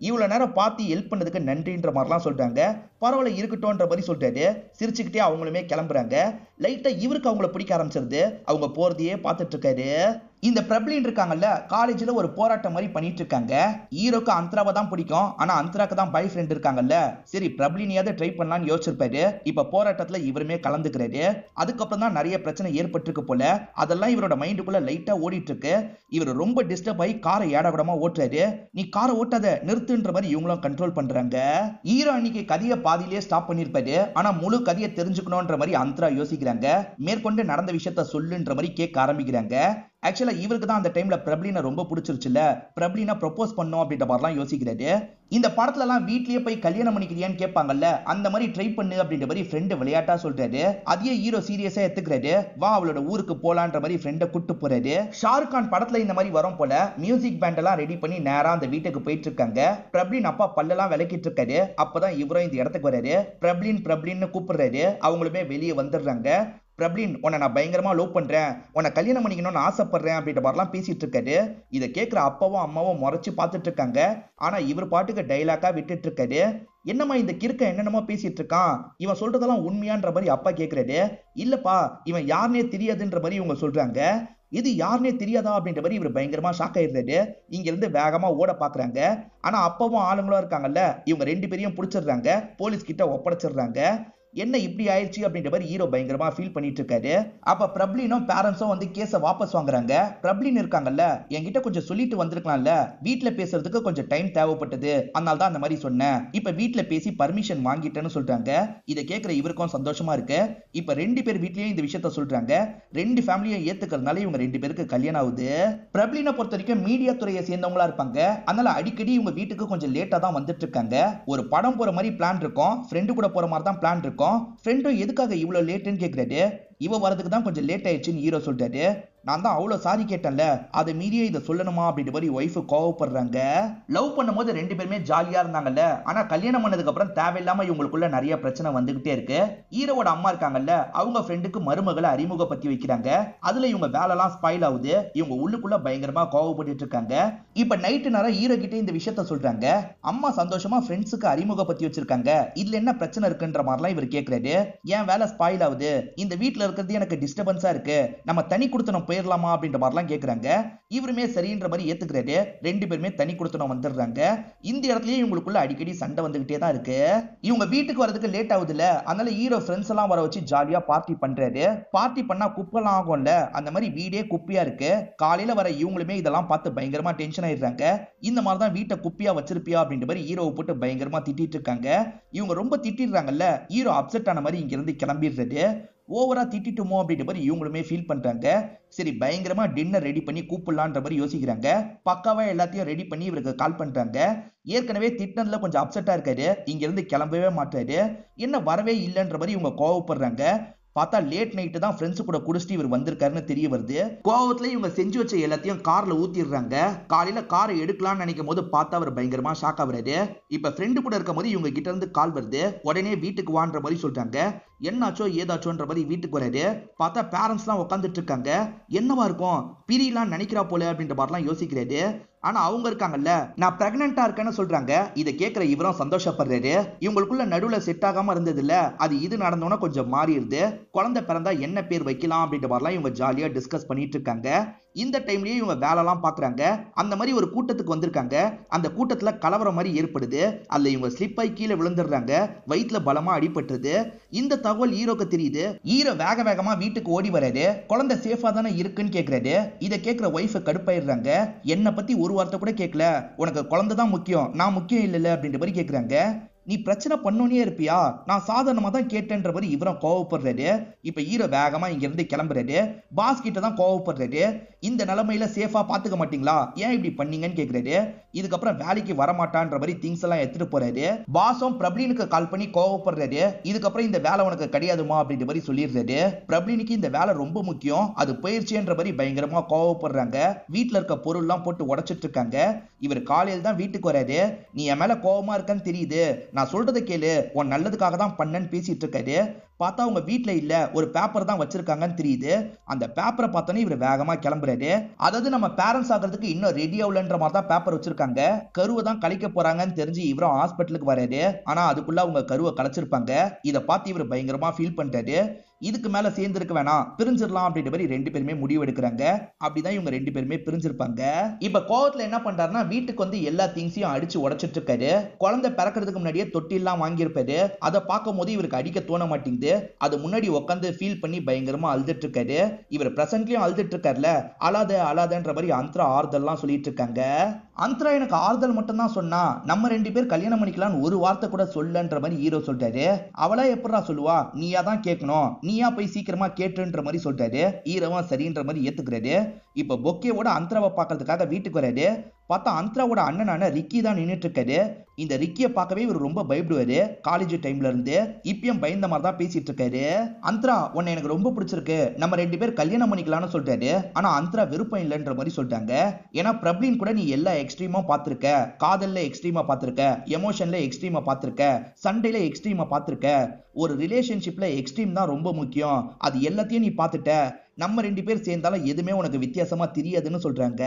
இவ்வளவு நேரம் பார்த்து ஹெல்ப் பண்ணதுக்கு நன்றின்ற மாதிரிலாம் சொல்றாங்க. பரவாயில்ல இருக்கட்டும்ன்ற மாதிரி சொல்றாரு. சிரிச்சுக்கிட்டே அவங்களுமே கிளம்புறாங்க. லைட்டா இவருக்கு அவங்கள பிடிக்க ஆரம்பிச்சிருது. அவங்க போறதையே பார்த்துட்டு இருக்காரு. இந்த பிரப்ளின் இருக்காங்கல்ல, காலேஜ்ல ஒரு போராட்டம் மாதிரி பண்ணிட்டு இருக்காங்க. ஹீரோக்கு அந்தராவை தான் பிடிக்கும். ஆனா அந்தராக்கு தான் பாய் ஃப்ரெண்ட் இருக்காங்கல்ல, சரி பிரப்ளினியாவது ட்ரை பண்ணலாம்னு யோசிச்சிருப்பாரு. இப்ப போராட்டத்துல இவருமே கலந்துக்கிறாரு. அதுக்கப்புறம் தான் நிறைய பிரச்சனை ஏற்பட்டிருக்கு போல. அதெல்லாம் இவரோட மைண்டுக்குள்ள லைட்டா ஓடிட்டு இருக்கு. இவர் ரொம்ப டிஸ்டர்ப் ஆகி காரை ஏடாவிடமா ஓட்டுறாரு. நீ காரை ஓட்டாத நிறுத்துன்ற மாதிரி இவங்களும் கண்ட்ரோல் பண்றாங்க. ஹீரோ அன்னைக்கு கதையை பாதியிலேயே ஸ்டாப் பண்ணிருப்பாரு. ஆனா முழு கதையை தெரிஞ்சுக்கணும்ன்ற மாதிரி அந்தரா யோசிக்கிறாங்க. மேற்கொண்டு நடந்த விஷயத்த சொல்லுன்ற மாதிரி கேட்க ஆரம்பிக்கிறாங்க. ஆக்சுவலா இவருக்கு தான் அந்த டைம்ல பிரப்ளினை ரொம்ப பிடிச்சிருச்சுல, பிரப்ளினை ப்ரொபோஸ் பண்ணும் அப்படின்ற மாதிரிலாம் யோசிக்கிறாரு. இந்த படத்துல எல்லாம் வீட்லயே போய் கல்யாணம் பண்ணிக்கிறியான்னு கேட்பாங்கல்ல, அந்த மாதிரி ட்ரை பண்ணு அப்படின்ற மாதிரி ஃப்ரெண்ட் விளையாட்டா சொல்றாரு. அதையே ஹீரோ சீரியஸா எடுத்துக்கிறாரு. வா அவளோட ஊருக்கு போலான்ற மாதிரி ஃப்ரெண்டை கூட்டு போறாரு. ஷாருக் கான் படத்துல இந்த மாதிரி வரும் போல மியூசிக் பேண்ட் எல்லாம் ரெடி பண்ணி நேரா அந்த வீட்டுக்கு போயிட்டு இருக்காங்க. பிரப்ளின் அப்பா பல்லெல்லாம் விளக்கிட்டு இருக்காரு. அப்பதான் இவரும் இந்த இடத்துக்கு வராரு. பிரப்ளின்னு கூப்பிடுறாரு. அவங்களுமே வெளியே வந்துடுறாங்க. பிரப்ளின் உன்னை நான் பயங்கரமா லவ் பண்றேன், உன்னை கல்யாணம் பண்ணிக்கணும்னு ஆசைப்படுறேன் அப்படின்ற மாதிரிலாம் பேசிட்டு இருக்காரு. இதை கேட்கிற அப்பாவும் அம்மாவும் முறைச்சு பார்த்துட்டு இருக்காங்க. ஆனா இவர் பாட்டுக்கு டைலாக்கா விட்டுட்டு இருக்காரு. என்னம்மா இந்த கிறுக்க என்னென்னமோ பேசிட்டு இருக்கான், இவன் சொல்றதெல்லாம் உண்மையான்ற மாதிரி அப்பா கேட்கிறாரு. இல்லப்பா இவன் யாருனே தெரியாதுன்ற மாதிரி இவங்க சொல்றாங்க. இது யாருனே தெரியாதா அப்படின்ற மாதிரி இவர் பயங்கரமா ஷாக் ஆயிடுறாரு. இங்க இருந்து வேகமா ஓட பாக்குறாங்க. ஆனா அப்பாவும் ஆளுங்களும் இருக்காங்கல்ல, இவங்க ரெண்டு பேரையும் பிடிச்சிடுறாங்க. போலீஸ் கிட்ட ஒப்படைச்சிடுறாங்க. என்ன இப்படி ஆயிடுச்சு அப்படின்ற மாதிரி ஹீரோ பயங்கரமா ஃபீல் பண்ணிட்டு இருக்காரு. அப்ப பிரப்ளினும் பேரண்ட்ஸும் வந்து கேஸை வாபஸ் வாங்குறாங்க. பிரப்ளின் இருக்காங்கல்ல, என்கிட்ட கொஞ்சம் சொல்லிட்டு வந்திருக்கலாம்ல, வீட்டுல பேசுறதுக்கு கொஞ்சம் டைம் தேவைப்பட்டது, அதனால தான் அந்த மாதிரி சொன்னேன். இப்ப வீட்டுல பேசி பர்மிஷன் வாங்கிட்டேன்னு சொல்றாங்க. இதை கேட்கிற இவருக்கும் சந்தோஷமா இருக்கு. இப்ப ரெண்டு பேர் வீட்லயும் இந்த விஷயத்த சொல்றாங்க. ரெண்டு ஃபேமிலியும் ஏத்துக்கிறதுனால இவங்க ரெண்டு பேருக்கு கல்யாணம் ஆகுது. பிரப்ளினை பொறுத்த வரைக்கும் மீடியா துறையை சேர்ந்தவங்களா இருப்பாங்க. அதனால அடிக்கடி இவங்க வீட்டுக்கு கொஞ்சம் லேட்டா தான் வந்துட்டு இருக்காங்க. ஒரு படம் போற மாதிரி பிளான் இருக்கும், ஃப்ரெண்டு கூட போற மாதிரி தான் பிளான் இருக்கும். ஃப்ரெண்டும் எதுக்காக இவ்வளவு லேட்டுன்னு கேட்கிறாரு. இவ வரதுக்கு தான் கொஞ்சம் லேட் ஆயிடுச்சுன்னு ஹீரோ சொல்லிட்டாரு. நான் தான் அவ்வளவு சாரி கேட்டேன்ல, அதை மீறியே இதை சொல்லணுமா அப்படின்ற மாதிரி ஒய்ஃப் கோவப்படுறாங்க. லவ் பண்ணும்போது ரெண்டு பேருமே ஜாலியா இருந்தாங்கல்ல, ஆனா கல்யாணம் பண்ணதுக்கு அப்புறம் தேவையில்லாம இவங்களுக்குள்ள நிறைய பிரச்சனை வந்துகிட்டே இருக்கு. ஹீரோவோட அம்மா இருக்காங்கல்ல, அவங்க ஃப்ரெண்டுக்கு மருமகளை அறிமுகப்படுத்தி வைக்கிறாங்க. அதுல இவங்க வேலைலாம் ஸ்பாயில் ஆகுது. இவங்க உள்ளுக்குள்ள பயங்கரமா கோவப்பட்டு இருக்காங்க. இப்ப நைட்டு நேரம் ஹீரோ கிட்ட இந்த விஷயத்த சொல்றாங்க. அம்மா சந்தோஷமா ஃப்ரெண்ட்ஸுக்கு அறிமுகப்படுத்தி வச்சிருக்காங்க, இதுல என்ன பிரச்சனை இருக்குன்ற மாதிரிலாம் இவர் கேட்கிறாரு. என் வேலை ஸ்பாயில் ஆகுது, இந்த வீட்டுல இருக்கிறது எனக்கு டிஸ்டர்பன்ஸா இருக்கு, நம்ம தனி கொடுத்தனம் போயிடலாமா அப்படின்ற மாதிரிலாம் கேட்கறாங்க. இவருமே சரின்ற மாதிரி ஏத்துக்கிறாரு. ரெண்டு பேருமே தனி கொடுத்தனம் வந்துடுறாங்க. இந்த இடத்துலயே இவங்களுக்குள்ள அடிக்கடி சண்டை வந்துகிட்டே தான் இருக்கு. இவங்க வீட்டுக்கு வரதுக்கு லேட் ஆகுதுல, அதனால ஹீரோ ஃப்ரெண்ட்ஸ் எல்லாம் வர வச்சு ஜாலியா பார்ட்டி பண்றாரு. பார்ட்டி பண்ணா குப்பெல்லாம் ஆகும்ல, அந்த மாதிரி வீடே குப்பையா இருக்கு. காலையில வர இவங்களுமே இதெல்லாம் பார்த்து பயங்கரமா டென்ஷன் ஆயிடுறாங்க. இந்த மாதிரி தான் வீட்டை குப்பையா வச்சிருப்பியா அப்படின்ற மாதிரி ஹீரோவை போட்டு பயங்கரமா திட்டிட்டு இருக்காங்க. இவங்க ரொம்ப திட்டிடுறாங்கல்ல, ஹீரோ அப்செட் ஆன மாதிரி இங்க இருந்து கிளம்பிடுறது. ஓவரா திட்டிட்டுமோ அப்படின்ற மாதிரி இவங்களுமே ஃபீல் பண்றாங்க. சரி பயங்கரமா டின்னர் ரெடி பண்ணி கூப்பிடலான்ற மாதிரி யோசிக்கிறாங்க. பக்காவா எல்லாத்தையும் ரெடி பண்ணி இவருக்கு கால் பண்றாங்க. ஏற்கனவே திட்டினதுல கொஞ்சம் அப்செட்டா இருக்காரு, இங்க இருந்து கிளம்பவே மாட்டாரு. என்ன வரவே இல்லைன்ற மாதிரி இவங்க கோவப்படுறாங்க. பார்த்தா லேட் நைட்டு தான் ஃப்ரெண்ட்ஸ் கூட குடிச்சிட்டு இவர் வந்திருக்காருன்னு தெரிய வருது. கோவத்துல இவங்க செஞ்சு வச்ச எல்லாத்தையும் கார்ல ஊத்திடுறாங்க. காலையில காரை எடுக்கலாம்னு நினைக்கும் போது பார்த்தா அவர் பயங்கரமா ஷாக் ஆகுறாரு. இப்ப ஃப்ரெண்டு கூட இருக்கும் போது இவங்க கிட்ட இருந்து கால் வருது. உடனே வீட்டுக்கு வான்ற மாதிரி சொல்றாங்க. என்னாச்சோ ஏதாச்சோன்ற மாதிரி வீட்டுக்கு வராரு. பார்த்தா பேரண்ட்ஸ் எல்லாம் உட்காந்துட்டு இருக்காங்க. என்னவா இருக்கும், பிரியலாம் நினைக்கிறா போல அப்படின்ற மாதிரிலாம் யோசிக்கிறாரு. ஆனா அவங்க இருக்காங்கல்ல, நான் பிரெக்னெண்டா இருக்கேன்னு சொல்றாங்க. இதை கேட்கிற இவரும் சந்தோஷப்படுறாரு. இவங்களுக்குள்ள நடுவுல செட் ஆகாம இருந்தது இல்ல, அது இது நடந்தோன்னா கொஞ்சம் மாறிடுது. குழந்தை பிறந்தா என்ன பேர் வைக்கலாம் அப்படின்ற மாதிரிலாம் இவங்க ஜாலியா டிஸ்கஸ் பண்ணிட்டு இருக்காங்க. இந்த டைம்லயே இவங்க வேலைலாம் பாக்குறாங்க. அந்த மாதிரி ஒரு கூட்டத்துக்கு வந்திருக்காங்க. அந்த கூட்டத்துல கலவரம் மாதிரி ஏற்படுது. அதுல இவங்க ஸ்லிப் ஆகி கீழே விழுந்துடுறாங்க. வயிற்றுல பலமா அடிபட்டுருது. இந்த தகவல் ஹீரோக்கு தெரியுது. ஹீரோ வேக வேகமா வீட்டுக்கு ஓடி வராரு. குழந்தை சேஃபா தானே இருக்குன்னு கேட்கிறாரு. இதை கேட்கிற ஒய்ஃப் கடுப்பாயிடுறாங்க. என்னை பத்தி ஒரு வார்த்தை கூட கேட்கல, உனக்கு குழந்தை தான் முக்கியம், நான் முக்கியம் இல்லைல்ல அப்படின்ற மாதிரி கேட்கிறாங்க. நீ பிரச்சனை பண்ணோனே இருப்பியா, நான் சாதாரணமா தான் கேட்டேன்ற மாதிரி இவரும் கோவப்படுறாரு. இப்ப ஹீரோ வேகமா இங்க இருந்து கிளம்புறாரு. பாஸ் கிட்ட தான் கோவப்படுறாரு. இந்த நிலைமையில சேஃபா பாத்துக்க மாட்டீங்களா, ஏன் இப்படி பண்ணீங்கன்னு கேக்குறாரு. இதுக்கப்புறம் வேலைக்கு வரமாட்டான்ற மாதிரி திங்ஸ் எல்லாம் எடுத்துட்டு போறாரு. பாஸும் பிரபலினுக்கு கால் பண்ணி கோவப்படுறாரு. இதுக்கப்புறம் இந்த வேலை உனக்கு கிடையாதுமா அப்படின்ற மாதிரி சொல்லிடுறாரு. பிரபலினுக்கு இந்த வேலை ரொம்ப முக்கியம், அது போயிருச்சுன்ற மாதிரி பயங்கரமா கோவப்படுறாங்க. வீட்டுல இருக்க பொருள் எல்லாம் போட்டு உடைச்சிட்டு இருக்காங்க. இவர் காலையில் தான் வீட்டுக்கு வராரு. நீ என் மேல கோவமா இருக்கன்னு தெரியுது, நான் சொல்றதை கேளு, உன் நல்லதுக்காக தான் பண்ணேன்னு பேசிட்டு இருக்காரு. பார்த்தா அவங்க வீட்டுல இல்ல, ஒரு பேப்பர் தான் வச்சிருக்காங்கன்னு தெரியுது. அந்த பேப்பரை பார்த்தோன்னே இவர் வேகமா கிளம்புறாரு. அதாவது நம்ம பேரண்ட்ஸ் ஆகிறதுக்கு இன்னும் ரெடி ஆகலன்ற மாதிரி தான் பேப்பர் வச்சிருக்காங்க. கருவை தான் கலைக்க போறாங்கன்னு தெரிஞ்சு இவரும் ஹாஸ்பிட்டலுக்கு வராரு. ஆனா அதுக்குள்ள அவங்க கருவை கலைச்சிருப்பாங்க. இதை பார்த்து இவர் பயங்கரமா ஃபீல் பண்றாரு. இதுக்கு மேல சேர்ந்து இருக்க வேணாம், பிரிஞ்சிடலாம் அப்படின்ற மாதிரி ரெண்டு பேருமே முடிவு எடுக்கிறாங்க. அப்படிதான் இவங்க ரெண்டு பேருமே பிரிஞ்சிருப்பாங்க. இப்ப கோவத்துல என்ன பண்றாருன்னா, வீட்டுக்கு வந்து எல்லா திங்ஸையும் அடிச்சு உடைச்சிட்டு இருக்காரு. குழந்தை பிறக்கிறதுக்கு முன்னாடியே தொட்டிலாம் வாங்கியிருப்பாரு. அதை பார்க்கும் போது இவருக்கு அடிக்க தோண மாட்டேங்குது. அது முன்னாடி உட்காந்து ஃபீல் பண்ணி பயங்கரமா அழுதுட்டு இருக்காரு. இவர் பிரசன்ட்லயும் அழுதுட்டு இருக்காருல, அழாத அழாதன்ற மாதிரி அந்தரா ஆறுதல்லாம் சொல்லிட்டு இருக்காங்க. அந்தரா எனக்கு ஆறுதல் மட்டும் தான் சொன்னா, நம்ம ரெண்டு பேர் கல்யாணம் பண்ணிக்கலாம்னு ஒரு வார்த்தை கூட சொல்லன்ற மாதிரி ஹீரோ சொல்றாரு. அவளா எப்படா சொல்லுவா, நீயா தான் கேட்கணும், நீயா போய் சீக்கிரமா கேட்டுன்ற மாதிரி சொல்றாரு. ஹீரோவா சரின்ற மாதிரி ஏத்துக்கிறாரு. இப்ப பொக்கேவோட அந்தராவை பார்க்கறதுக்காக வீட்டுக்கு வராரு. பார்த்தா அந்தராவோட அண்ணனான ரிக்கி தான் நின்றுட்டு இருக்காரு. இந்த ரிக்கியை பார்க்கவே இவர் ரொம்ப பயப்படுவாரு. காலேஜ் டைம்ல இருந்து இப்பயும் பயந்த மாதிரி தான் பேசிட்டு இருக்காரு. அந்தரா உன்னை எனக்கு ரொம்ப பிடிச்சிருக்கு, நம்ம ரெண்டு பேர் கல்யாணம் பண்ணிக்கலாம்னு சொல்றாரு. ஆனா அந்தரா விருப்பம் இல்லைன்ற மாதிரி சொல்லிட்டாங்க. ஏன்னா பிரபலின் கூட நீ எல்லா எக்ஸ்ட்ரீமா பார்த்திருக்க, காதல்ல எக்ஸ்ட்ரீமா பார்த்திருக்க, எமோஷன்ல எக்ஸ்ட்ரீமா பார்த்திருக்க, சண்டையில எக்ஸ்ட்ரீமா பார்த்திருக்க. ஒரு ரிலேஷன்ஷிப்ல எக்ஸ்ட்ரீம் தான் ரொம்ப முக்கியம், அது எல்லாத்தையும் நீ பார்த்துட்ட. நம்ம ரெண்டு பேர் சேர்ந்தாலும் எதுவுமே உனக்கு வித்தியாசமா தெரியாதுன்னு சொல்றாங்க.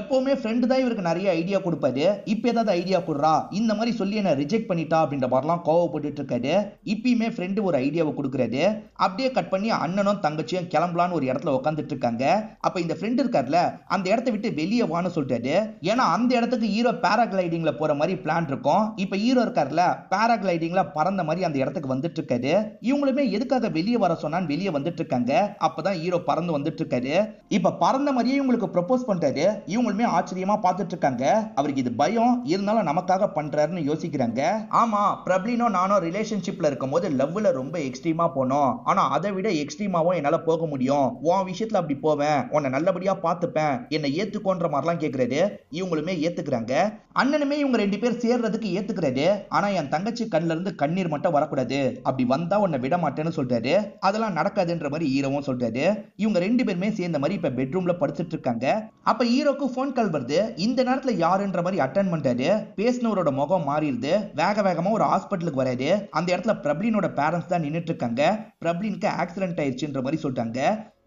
எப்பவுமே ஃப்ரெண்டு தான் இவருக்கு நிறைய ஐடியா கொடுப்பாரு. இப்ப ஏதாவது ஐடியா கொடுறா, இந்த மாதிரி சொல்லி என்ன ரிஜெக்ட் பண்ணிட்டா அப்படின்ற மாதிரிலாம் கோவப்பட்டு இருக்காரு. இப்பயுமே ஃப்ரெண்டு ஒரு ஐடியாவை கொடுக்குறாரு. அப்படியே கட் பண்ணி அண்ணனும் தங்கச்சியும் கிளம்பலான்னு ஒரு இடத்துல உட்காந்துட்டு இருக்காங்க. அப்ப இந்த ஃப்ரெண்ட் இருக்காருல, அந்த இடத்த விட்டு வெளியே வான்னு சொல்றாரு. ஏன்னா அந்த இடத்துக்கு ஹீரோ பேராகிளைடிங்ல போற மாதிரி பிளான் இருக்கும். இப்ப ஹீரோ இருக்காருல, பேராகிளைடிங்ல பறந்த மாதிரி அந்த இடத்துக்கு வந்துட்டு இருக்காரு. இவங்களுமே எதுக்காக வெளியே வர சொன்னான்னு வெளியே வந்துட்டு இருக்காங்க. அப்பதான் ஹீரோ பறந்து வந்துட்டு இருக்காரு. இப்ப பறந்த மாதிரியே இவங்களுக்கு ப்ரப்போஸ் பண்றாரு. இவங்களுமே ஆச்சரியமா பார்த்துட்டு இருக்காங்க. அவருக்கு இது பயம் இருந்தாலும் நமக்காக பண்றாருன்னு யோசிக்கிறாங்க. ஆமா, பிரப்ளினோ நானும் ரிலேஷன்ஷிப்ல இருக்கும்போது லவ்ல ரொம்ப எக்ஸ்ட்ரீமா போனோம். ஆனா அதை விட எக்ஸ்ட்ரீமாவும் என்னால போக முடியும். உன் விஷயத்துல அப்படி போவேன், உன்னை நல்லபடியா பார்த்துப்பேன், என்னை ஏத்துக்கோன்ற மாதிரிலாம் கேட்கிறாரு. இவங்களுமே ஏத்துக்கிறாங்க. அண்ணனுமே இவங்க 2 பேர் சேர்றதுக்கு ஏத்துக்கிறாரு. ஆனா என் தங்கச்சி கண்ணுல இருந்து கண்ணீர் மட்டும் வரக்கூடாது, அப்படி வந்தா உன்னை விட மாட்டேன்னு சொல்றாரு. அதெல்லாம் நடக்காதுன்ற மாதிரி ஹீரோவும் சொல்றாரு. இவங்க 2 பேருமே சேர்ந்த மாதிரி இப்ப பெட்ரூம்ல படுத்துட்டு இருக்காங்க. அப்ப ஹீரோக்கு போன் கால் வருது. இந்த நேரத்துல யாருன்ற மாதிரி அட்டென்ட் பண்றாரு. பேசினவரோட முகம் மாறிடுது. வேக வேகமா ஒரு ஹாஸ்பிட்டலுக்கு வராரு. அந்த இடத்துல பிரப்ளினோட பேரண்ட்ஸ் தான் நின்னுட்டு இருக்காங்க. பிரப்ளினுக்கு ஆக்சிடென்ட் ஆயிடுச்சுன்ற மாதிரி சொல்றாங்க.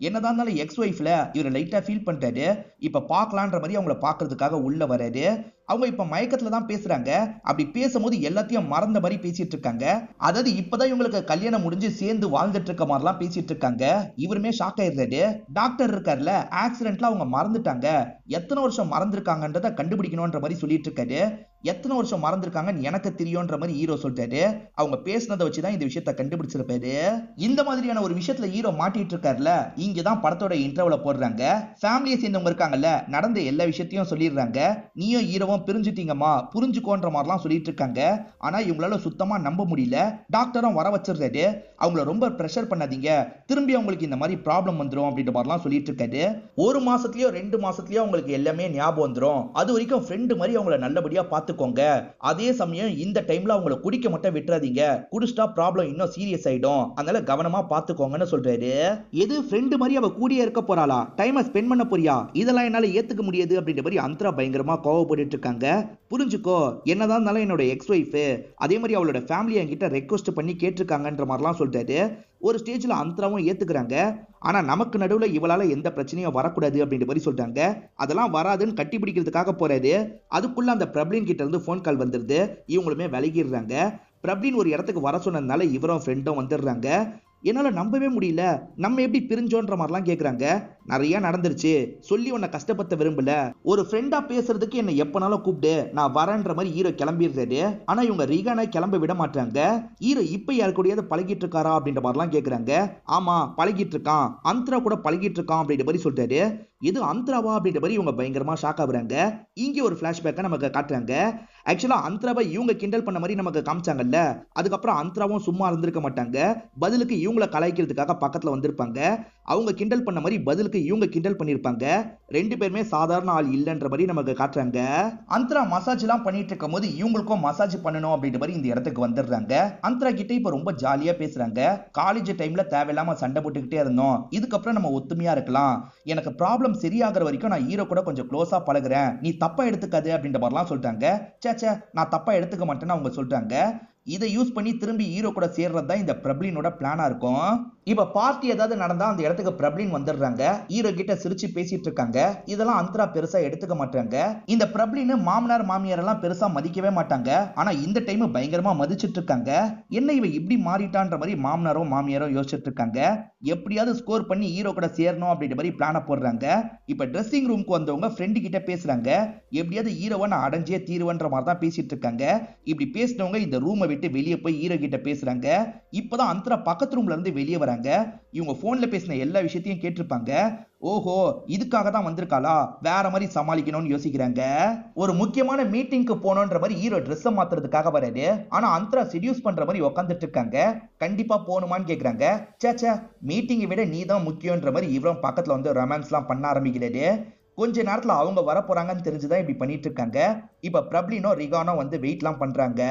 என்னதான் இருந்தாலும் எக்ஸ் ஒய்ஃப்ல இவர் லைட்டா ஃபீல் பண்ணிட்டாரு. இப்ப பார்க்கலான்ற மாதிரி அவங்கள பாக்குறதுக்காக உள்ள வராரு. அவங்க இப்ப மயக்கத்துல தான் பேசுறாங்க. அப்படி பேசும்போது எல்லாத்தையும் மறந்த மாதிரி பேசிட்டு இருக்காங்க. அதாவது இப்பதான் இவங்களுக்கு கல்யாணம் முடிஞ்சு சேர்ந்து வாழ்ந்துட்டு இருக்க மாதிரிலாம் பேசிட்டு இருக்காங்க. இவருமே ஷாக் ஆயிடுறாரு. டாக்டர் இருக்காருல, ஆக்சிடென்ட்ல அவங்க மறந்துட்டாங்க, எத்தனை வருஷம் மறந்துருக்காங்கன்றத கண்டுபிடிக்கணும்ன்ற மாதிரி சொல்லிட்டு இருக்காரு. எத்தனை வருஷம் மறந்துருக்காங்கன்னு எனக்கு தெரியும்ன்ற மாதிரி ஹீரோ சொல்றாரு. அவங்க பேசினதை வச்சுதான் இந்த விஷயத்த கண்டுபிடிச்சிருப்பாரு. இந்த மாதிரியான ஒரு விஷயத்துல ஹீரோ மாட்டிட்டு இருக்காருல, இங்கதான் படத்தோட இன்டர்வல போடுறாங்க. ஃபேமிலியை சேர்ந்தவங்க இருக்காங்கல்ல, நடந்த எல்லா விஷயத்தையும் சொல்லிடுறாங்க. நீயும் ஹீரோவும் பிரிஞ்சுட்டீங்கம்மா, புரிஞ்சுக்கோன்ற மாதிரிலாம் சொல்லிட்டு இருக்காங்க. ஆனா இவங்களால சுத்தமா நம்ப முடியல. டாக்டரும் வர வச்சிருக்காரு. அவங்கள ரொம்ப பிரஷர் பண்ணாதீங்க, திரும்பி அவங்களுக்கு இந்த மாதிரி ப்ராப்ளம் வந்துடும் அப்படின்ற மாதிரிலாம் சொல்லிட்டு இருக்காரு. 1 மாசத்துலயோ 2 மாசத்துலயோ அவங்களுக்கு எல்லாமே ஞாபகம் வந்துடும். அது வரைக்கும் ஃப்ரெண்டு மாதிரி அவங்கள நல்லபடியா பார்த்துக்கோங்க. அதே சமயம் இந்த டைம்ல அவங்கள குடிக்க மட்டும் விட்டுறாதீங்க, குடிச்சிட்டா ப்ராப்ளம் இன்னும் சீரியஸ் ஆயிடும், அதனால கவனமா பார்த்துக்கோங்கன்னு சொல்றாரு. எது ஃப்ரெண்டு மாதிரி அவ கூடிய இருக்க போறாளா, டைமை ஸ்பெண்ட் பண்ண போறியா, இதெல்லாம் என்னால ஏத்துக்க முடியாது அப்படின்ற மாதிரி அந்தரா பயங்கரமா கோவப்பட்டு இருக்காங்க. புரிஞ்சுக்கோ, என்னதான் இருந்தாலும் என்னோட எக்ஸ் ஒய்ஃப், அதே மாதிரி அவளோட ஃபேமிலி என்கிட்ட ரெக்வஸ்ட் பண்ணி கேட்டிருக்காங்கன்ற மாதிரிலாம் சொல்றாரு. ஒரு ஸ்டேஜ்ல அந்தராவும் ஏத்துக்கிறாங்க. ஆனா நமக்கு நடுவுல இவளால எந்த பிரச்சனையும் வரக்கூடாது அப்படின்ற மாதிரி சொல்றாங்க. அதெல்லாம் வராதுன்னு கட்டி பிடிக்கிறதுக்காக போறாரு. அதுக்குள்ள அந்த பிரப்ளின் கிட்ட இருந்து போன் கால் வந்துருது. இவங்களுமே விலகிடுறாங்க. பிரப்ளின் ஒரு இடத்துக்கு வர சொன்னதுனால இவரும் ஃப்ரெண்டும் வந்துடுறாங்க. என்னால நம்பவே முடியல, நம்ம எப்படி பிரிஞ்சோன்ற மாதிரிலாம் கேக்குறாங்க. நிறைய நடந்துருச்சு, சொல்லி உன்னை கஷ்டப்படுத்த விரும்பல, ஒரு ஃப்ரெண்டா பேசுறதுக்கு என்ன எப்பனாலும் கூப்பிடு, நான் வரேன்ற மாதிரி ஹீரோ கிளம்பிடுறாரு. ஆனா இவங்க ரீகானை கிளம்ப விட மாட்டாங்க. ஹீரோ இப்ப யாரு கூடயாவது பழகிட்டு இருக்காரா அப்படின்ற மாதிரிலாம் கேக்குறாங்க. ஆமா, பழகிட்டு இருக்கான், அந்தரா கூட பழகிட்டு இருக்கான் அப்படின்ற மாதிரி சொல்றாரு. இது அந்தராவா அப்படின்ற மாதிரி இவங்க பயங்கரமா ஷாக் ஆகுறாங்க. இங்க ஒரு பிளாஷ்பேக்கை நமக்கு காட்டுறாங்க. ஆக்சுவலா அந்தராவை இவங்க கிண்டல் பண்ண மாதிரி நமக்கு காமிச்சாங்கல்ல, அதுக்கப்புறம் அந்தராவும் சும்மா இருந்திருக்க மாட்டாங்க. பதிலுக்கு இவங்கள கலாய்க்கிறதுக்காக பக்கத்துல வந்திருப்பாங்க. அவங்க கிண்டல் பண்ண மாதிரி பதிலுக்கு இவங்க கிண்டல் பண்ணிருப்பாங்க. 2 பேருமே சாதாரண ஆள் இல்லன்ற மாதிரி நமக்கு காட்டுறாங்க. அந்தரா மசாஜ் எல்லாம் பண்ணிட்டு இருக்கும் போது இவங்களுக்கும் மசாஜ் பண்ணணும் அப்படின்ற மாதிரி இந்த இடத்துக்கு வந்துடுறாங்க. அந்தரா கிட்ட இப்ப ரொம்ப ஜாலியா பேசுறாங்க. காலேஜ் டைம்ல தேவையில்லாம சண்டை போட்டுக்கிட்டே இருந்தோம், இதுக்கப்புறம் நம்ம ஒத்துமையா இருக்கலாம், எனக்கு ப்ராப்ளம் சரியாகிற வரைக்கும் நான் ஹீரோ கூட கொஞ்சம் க்ளோஸா பழகுறேன், நீ தப்பா எடுத்துக்காது அப்படின்ற மாதிரிலாம் சொல்றாங்க. சேச்சே, நான் தப்பா எடுத்துக்க மாட்டேன்னு அவங்க சொல்றாங்க. இதை யூஸ் பண்ணி திரும்பி ஹீரோ கூட சேர்றது தான் இந்த பிரப்ளினோட பிளானா இருக்கும். இப்ப பார்ட்டி ஏதாவது நடந்தா அந்த இடத்துக்கு பிரப்ளின் வந்துடுறாங்க. ஹீரோ கிட்ட சிரிச்சு பேசிட்டு இருக்காங்க. இதெல்லாம் அந்தரா பெருசா எடுத்துக்க மாட்டாங்க. இந்த பிரப்ளின் மாமனார் மாமியார் எல்லாம் பெருசா மதிக்கவே மாட்டாங்க. ஆனா இந்த டைம் பயங்கரமா மதிச்சிட்டு இருக்காங்க. என்ன இவ இப்படி மாறிட்டான்ற மாதிரி மாமனாரும் மாமியாரும் யோசிச்சுட்டு இருக்காங்க. எப்படியாவது ஸ்கோர் பண்ணி ஹீரோ கூட சேரணும் அப்படின்ற மாதிரி பிளான போடுறாங்க. இப்ப ட்ரெஸ்ஸிங் ரூமுக்கு வந்தவங்க ஃப்ரெண்டு கிட்ட பேசுறாங்க. எப்படியாவது ஹீரோவை நான் அடைஞ்சே தீருவன்ற மாதிரி தான் பேசிட்டு இருக்காங்க. இப்படி பேசினவங்க இந்த ரூமை விட்டு வெளியே போய் ஹீரோ கிட்ட பேசுறாங்க. இப்பதான் அந்தரா பக்கத்து ரூம்ல இருந்து வெளியே வராங்க. இவங்க போன்ல பேசின எல்லா விஷயத்தையும் கேட்டிருப்பாங்க. ஓஹோ, இதுக்காக தான் வந்திருக்காளா, வேற மாதிரி சமாளிக்கணும்னு யோசிக்கிறாங்க. ஒரு முக்கியமான மீட்டிங்க்கு போனோன்ற மாதிரி ஹீரோ ட்ரெஸ் மாத்துறதுக்காக வராரு. ஆனா அந்தரா செடியூஸ் பண்ற மாதிரி உட்காந்துட்டு இருக்காங்க. கண்டிப்பா போகணுமான்னு கேக்குறாங்க. சேச்சே, மீட்டிங்கை விட நீ தான் முக்கியன்ற மாதிரி இவரும் பக்கத்துல வந்து ரொமான்ஸ் எல்லாம் பண்ண ஆரம்பிக்கிறாரு. கொஞ்ச நேரத்துல அவங்க வர போறாங்கன்னு தெரிஞ்சுதான் இப்படி பண்ணிட்டு இருக்காங்க. இப்ப பிரப்ளினோ ரிகானோ வந்து வெயிட்லாம் பண்றாங்க.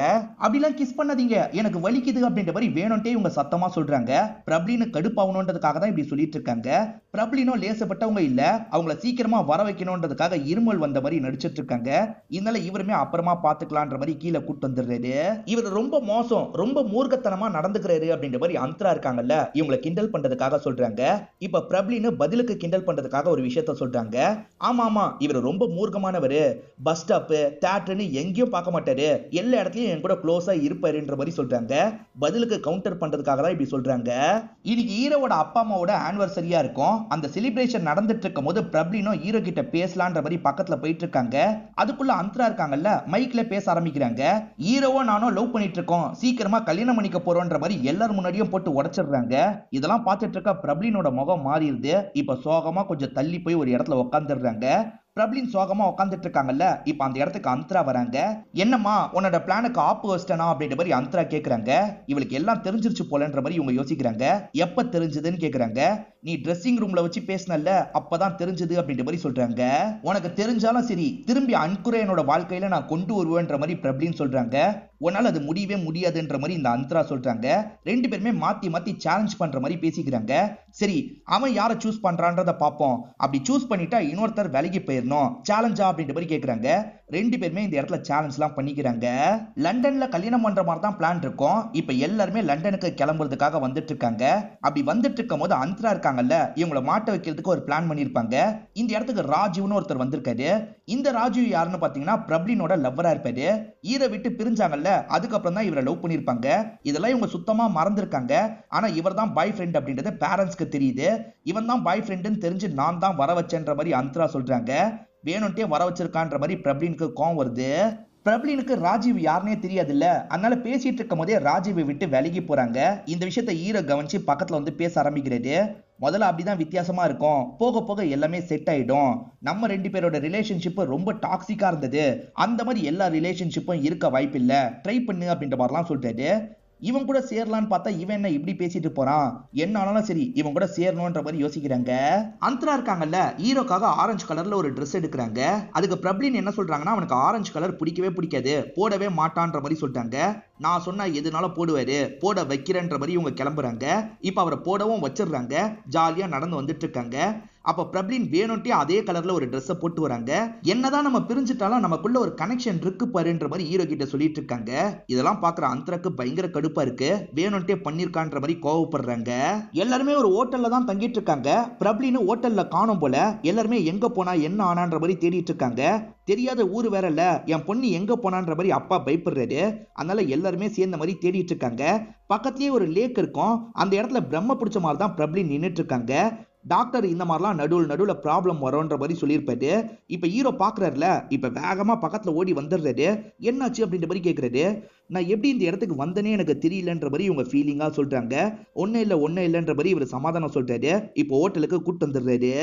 அப்படிலாம் கிஸ் பண்ணாதீங்க, எனக்கு வலிக்குது அப்படின்ற மாதிரி வேணும்ட்டே இவங்க சத்தமா சொல்றாங்க. பிரப்ளினு கடுப்பாகணுன்றதுக்காக தான் இப்படி சொல்லிட்டு இருக்காங்க. பிரப்ளினோ லேசப்பட்டவங்க இல்ல, அவங்கள சீக்கிரமா வர வைக்கணும்ன்றதுக்காக இருமல் வந்த மாதிரி நடிச்சிட்டு இருக்காங்க. இதனால இவருமே அப்புறமா பாத்துக்கலான்ற மாதிரி கீழே கூட்டு வந்துடுறாரு. இவர் ரொம்ப மோசம், ரொம்ப மூர்க்கத்தனமா நடந்துக்கிறாரு அப்படின்ற மாதிரி அந்தரா இருக்காங்கல்ல, இவங்களை கிண்டல் பண்றதுக்காக சொல்றாங்க. இப்ப பிரப்ளினு பதிலுக்கு கிண்டல் பண்றதுக்காக ஒரு விஷயத்த சொல்றாங்க. ஆமா ஆமா, இவர் ரொம்ப மூர்க்கமானவரு, பஸ் ஸ்டாப் தேட்டர்னு எங்கேயும் பார்க்க மாட்டாரு, எல்லா இடத்துலயும் என் கூட க்ளோஸா இருப்பாருன்ற மாதிரி சொல்றாங்க. பதிலுக்கு கவுண்டர் பண்றதுக்காக தான் இப்படி சொல்றாங்க. இன்னைக்கு ஹீரோவோட அப்பா அம்மாவோட ஆனிவர்சரியா இருக்கும். அந்த செலிப்ரேஷன் நடந்துட்டு இருக்கும் போது பிரப்ளினும் ஹீரோ கிட்ட பேசலான்ற மாதிரி பக்கத்துல போயிட்டு இருக்காங்க. அதுக்குள்ள அந்தரா இருக்காங்கல்ல, மைக்ல பேச ஆரம்பிக்கிறாங்க. ஹீரோவோ நானும் லவ் பண்ணிட்டு இருக்கோம், சீக்கிரமா கல்யாணம் பண்ணிக்க போறோம்ன்ற மாதிரி எல்லாரும் முன்னாடியும் போட்டு உடைச்சிடுறாங்க. இதெல்லாம் பார்த்துட்டு இருக்க பிரப்ளினோட முகம் மாறிடுது. இப்ப சோகமா கொஞ்சம் தள்ளி போய் ஒரு இடத்துல உட்காந்துடுறாங்க. பிரப்ளின் சோகமா உட்காந்துட்டு இருக்காங்கல்ல, இப்ப அந்த இடத்துக்கு அந்தரா வராங்க. என்னம்மா உன்னோட பிளானுக்கு ஆப்பு வச்சிட்டனா அப்படின்ற மாதிரி அந்தரா கேக்குறாங்க. இவளுக்கு எல்லாம் தெரிஞ்சிருச்சு போலன்ற மாதிரி இவங்க யோசிக்கிறாங்க. எப்ப தெரிஞ்சதுன்னு கேக்குறாங்க. நீ ட்ரெஸ்ஸிங் ரூம்ல வச்சு பேசினல்ல, அப்பதான் தெரிஞ்சது அப்படின்ற மாதிரி சொல்றாங்க. உனக்கு தெரிஞ்சாலும் சரி, திரும்பி அன்குரேனோட வாழ்க்கையில நான் கொண்டு வருவேன்ற மாதிரி பிரப்ளின் சொல்றாங்க. உன்னால அது முடியவே முடியாதுன்ற மாதிரி இந்த அந்தரா சொல்றாங்க. ரெண்டு பேருமே மாத்தி மாத்தி சேலஞ்ச் பண்ற மாதிரி பேசிக்கிறாங்க. சரி, அவன் யாரை சூஸ் பண்றான்றத பாப்போம். அப்படி சூஸ் பண்ணிட்டா இன்னொருத்தர் விலகி போயிடணும். சேலஞ்சா அப்படின்ற மாதிரி கேக்குறாங்க. ரெண்டு பேருமே இந்த இடத்துல சேலஞ்ச் எல்லாம் பண்ணிக்கிறாங்க. லண்டன்ல கல்யாணம் பண்ற மாதிரி தான் பிளான் இருக்கும். இப்ப எல்லாருமே லண்டனுக்கு கிளம்புறதுக்காக வந்துட்டு இருக்காங்க. அப்படி வந்துட்டு இருக்கும் போது அந்தரா இருக்காங்கல்ல, இவங்களை மாட்ட வைக்கிறதுக்கு ஒரு பிளான் பண்ணிருப்பாங்க. இந்த இடத்துக்கு ராஜீவ்னு ஒருத்தர் வந்திருக்காரு. இந்த ராஜீவ் யாருன்னு பாத்தீங்கன்னா பிரப்ளினோட லவ்வரா இருப்பாரு. ஈரை விட்டு பிரிஞ்சாங்கல்ல, அதுக்கப்புறம் தான் இவரை லவ் பண்ணிருப்பாங்க. இதெல்லாம் இவங்க சுத்தமா மறந்துருக்காங்க. ஆனா இவர் தான் பாய் ஃப்ரெண்ட் அப்படின்றது பேரண்ட்ஸ்க்கு தெரியுது. இவன் தான் பாய் ஃப்ரெண்டுன்னு தெரிஞ்சு நான் தான் வர வச்சேன்ற மாதிரி அந்தரா சொல்றாங்க. வேணும்ட்டே வர வச்சிருக்கான்ற மாதிரி பிரப்ளினுக்கு கோவம் வருது. பிரப்ளினுக்கு ராஜீவ் யாருனே தெரியாதுல்ல, அதனால பேசிட்டு இருக்கும் போதே ராஜீவை விட்டு விலகி போறாங்க. இந்த விஷயத்தை ஹீரோ கவனிச்சு பக்கத்துல வந்து பேச ஆரம்பிக்கிறது. முதல்ல அப்படிதான் வித்தியாசமா இருக்கும், போக போக எல்லாமே செட் ஆயிடும். நம்ம ரெண்டு பேரோட ரிலேஷன்ஷிப் ரொம்ப டாக்ஸிக்கா இருந்தது, அந்த மாதிரி எல்லா ரிலேஷன்ஷிப்பும் இருக்க வாய்ப்பு இல்ல, ட்ரை பண்ணு அப்படின்ற மாதிரிலாம் சொல்லிட்டாரு. இவன் கூட சேரலான்னு பார்த்தா இவன் என்ன இப்படி பேசிட்டு போறான், என்ன ஆனாலும் சரி இவன் கூட சேரணும்ன்ற மாதிரி யோசிக்கிறாங்க. அந்தரா இருக்காங்கல்ல, ஹீரோக்காக ஆரஞ்சு கலர்ல ஒரு ட்ரெஸ் எடுக்கிறாங்க. அதுக்கு பிரப்ளின் என்ன சொல்றாங்கன்னா, அவனுக்கு ஆரஞ்சு கலர் பிடிக்கவே பிடிக்காது, போடவே மாட்டான்ற மாதிரி சொல்லிட்டாங்க. நான் சொன்னா எதுனாலும் போடுவாரு, போட வைக்கிறேன்ற மாதிரி இவங்க கிளம்புறாங்க. இப்ப அவரை போடவும் வச்சிடுறாங்க. ஜாலியா நடந்து வந்துட்டு இருக்காங்க. அப்ப பிரப்ளின் வேணும்ட்டே அதே கலர்ல ஒரு ட்ரெஸ் போட்டு வராங்க. என்னதான் நம்ம பிரிஞ்சுட்டாலும் நமக்குள்ள ஒரு கனெக்ஷன் இருக்கு பாருன்ற மாதிரி ஹீரோ கிட்ட சொல்லிட்டு இருக்காங்க. இதெல்லாம் பாக்குற அந்தராக்கு பயங்கர கடுப்பா இருக்கு. வேணும்ட்டே பண்ணிருக்கான்ற மாதிரி கோவப்படுறாங்க. எல்லாருமே ஒரு ஹோட்டல்ல தான் தங்கிட்டு இருக்காங்க. பிரப்ளின் ஹோட்டல்ல காணோம் போல. எல்லாருமே எங்க போனா என்ன ஆனான்ற மாதிரி தேடிட்டு இருக்காங்க. தெரியாத ஊரு வேற இல்ல, என் பொண்ணு எங்க போனான்ற மாதிரி அப்பா பயப்படுறாரு. அதனால எல்லாருமே சேர்ந்த மாதிரி தேடிட்டு இருக்காங்க. பக்கத்துலயே ஒரு லேக் இருக்கும். அந்த இடத்துல பிரம்ம பிடிச்ச மாதிரி தான் பிரப்ளின் நின்னுட்டு இருக்காங்க. டாக்டர் இந்த மாதிரிலாம் நடுவுல ப்ராப்ளம் வரும்ன்ற மாதிரி சொல்லியிருப்பாரு. இப்ப ஹீரோ பாக்குறாருல, இப்ப வேகமா பக்கத்துல ஓடி வந்துடுறாரு. என்னாச்சு அப்படின்ற மாதிரி கேக்குறாரு. நான் எப்படி இந்த இடத்துக்கு வந்தனே எனக்கு தெரியலன்ற மாதிரி இவங்க ஃபீலிங்கா சொல்றாங்க. ஒண்ணு இல்லன்ற மாதிரி இவர் சமாதானம் சொல்றாரு. இப்போ ஹோட்டலுக்கு கூட்டு வந்துடுறாரு.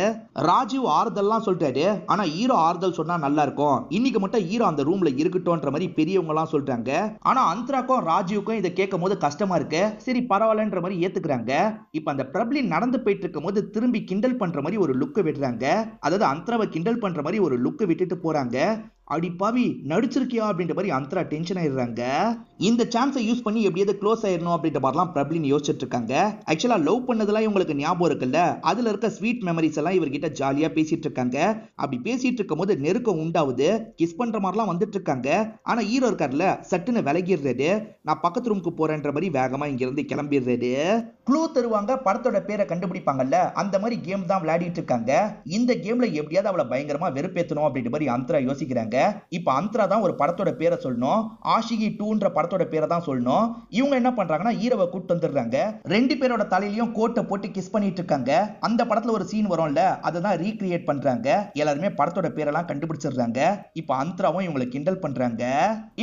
ராஜீவ் ஆறுதல்லாம் சொல்றாரு. ஆனா ஹீரோ ஆறுதல் சொன்னா நல்லா இருக்கும், இன்னைக்கு மட்டும் ஹீரோ அந்த ரூம்ல இருக்கட்டும்ன்ற மாதிரி பெரியவங்க எல்லாம் சொல்றாங்க. ஆனா அந்தராக்கும் ராஜீவுக்கும் இதை கேட்கும் போது கஷ்டமா இருக்கு. சரி பரவாயில்லன்ற மாதிரி ஏத்துக்கிறாங்க. இப்ப அந்த பிரப்ளின் நடந்து போயிட்டு இருக்கும் போது திரும்பி கிண்டல் பண்ற மாதிரி ஒரு லுக் விடுறாங்க. அதாவது அந்தராவை கிண்டல் பண்ற மாதிரி ஒரு லுக் விட்டுட்டு போறாங்க. அடி பாவி நடிச்சிருக்கியா அப்படின்ற மாதிரி அந்தரா டென்ஷன் ஆயிடுறாங்க. இந்த சான்ஸை யூஸ் பண்ணி எப்படியாவது க்ளோஸ் ஆயிடணும் அப்படின்ற மாதிரிலாம் பிரப்ளின் யோசிச்சுட்டு இருக்காங்க. ஆக்சுவலா லவ் பண்ணதெல்லாம் இவங்களுக்கு ஞாபகம் இருக்குல்ல, அதுல இருக்க ஸ்வீட் மெமரிஸ் எல்லாம் இவர்கிட்ட ஜாலியா பேசிட்டு இருக்காங்க. அப்படி பேசிட்டு இருக்கும் போது நெருக்கம் உண்டாவுது. கிஸ் பண்ற மாதிரிலாம் வந்துட்டு இருக்காங்க. ஆனா ஹீரோ இருக்காருல, சட்டுன்னு விலகிடுறாரு. நான் பக்கத்து ரூமுக்கு போறேன்ற மாதிரி வேகமா இங்க இருந்து கிளம்பிடுறாரு. க்ளூ தருவாங்க, படத்தோட பேரை கண்டுபிடிப்பாங்கல்ல, அந்த மாதிரி கேம் தான் விளையாடிட்டு இருக்காங்க. இந்த கேம்ல எப்படியாவது அவளை பயங்கரமா வெறுப்பேத்தணும் அப்படின்ற மாதிரி அந்தரா யோசிக்கிறாங்க. இப்ப அந்தரா தான் ஒரு படத்தோட பேரை சொல்லணும். ஆஷிகி 2ன்ற படத்தோட பேரை தான் சொல்லணும். இவங்க என்ன பண்றாங்கன்னா ஹீரோவை கூட்டு வந்துடுறாங்க. ரெண்டு பேரோட தலையிலயும் கோட்டை போட்டு கிஸ் பண்ணிட்டு இருக்காங்க. அந்த படத்துல ஒரு சீன் வரும்ல, அதை தான் ரீக்ரியேட் பண்றாங்க. எல்லாருமே படத்தோட பேரெல்லாம் கண்டுபிடிச்சிடுறாங்க. இப்ப அந்தராவும் இவங்களை கிண்டல் பண்றாங்க.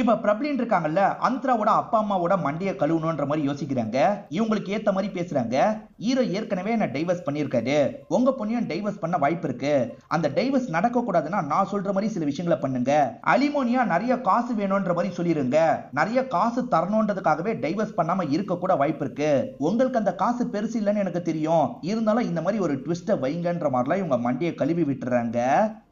இப்ப பிரப்ளின் இருக்காங்கல்ல, அந்தராவோட அப்பா அம்மாவோட மண்டைய கழுவணும்ன்ற மாதிரி யோசிக்கிறாங்க. இவங்களுக்கு ஏத்த மாதிரி பேசுறாங்க. ஹீரோ ஏற்கனவே என்ன டைவர்ஸ் பண்ணிருக்காரு, உங்க பொண்ணையும் டைவர்ஸ் பண்ண வாய்ப்பு இருக்கு. அந்த டைவர்ஸ் நடக்க கூடாதுன்னா நான் சொல்ற மாதிரி சில விஷயங்களை பண்ணுங்க. அலிமோனியா நிறைய காசு வேணும்ன்ற மாதிரி சொல்லிருங்க. நிறைய காசு தரணும்ன்றதுக்காகவே டைவர்ஸ் பண்ணாம இருக்க கூட வாய்ப்பு இருக்கு. உங்களுக்கு அந்த காசு பெருசு இல்லைன்னு எனக்கு தெரியும், இருந்தாலும் இந்த மாதிரி ஒரு ட்விஸ்ட வைங்கன்ற மாதிரிலாம் இவங்க மண்டையை கழுவி விட்டுறாங்க.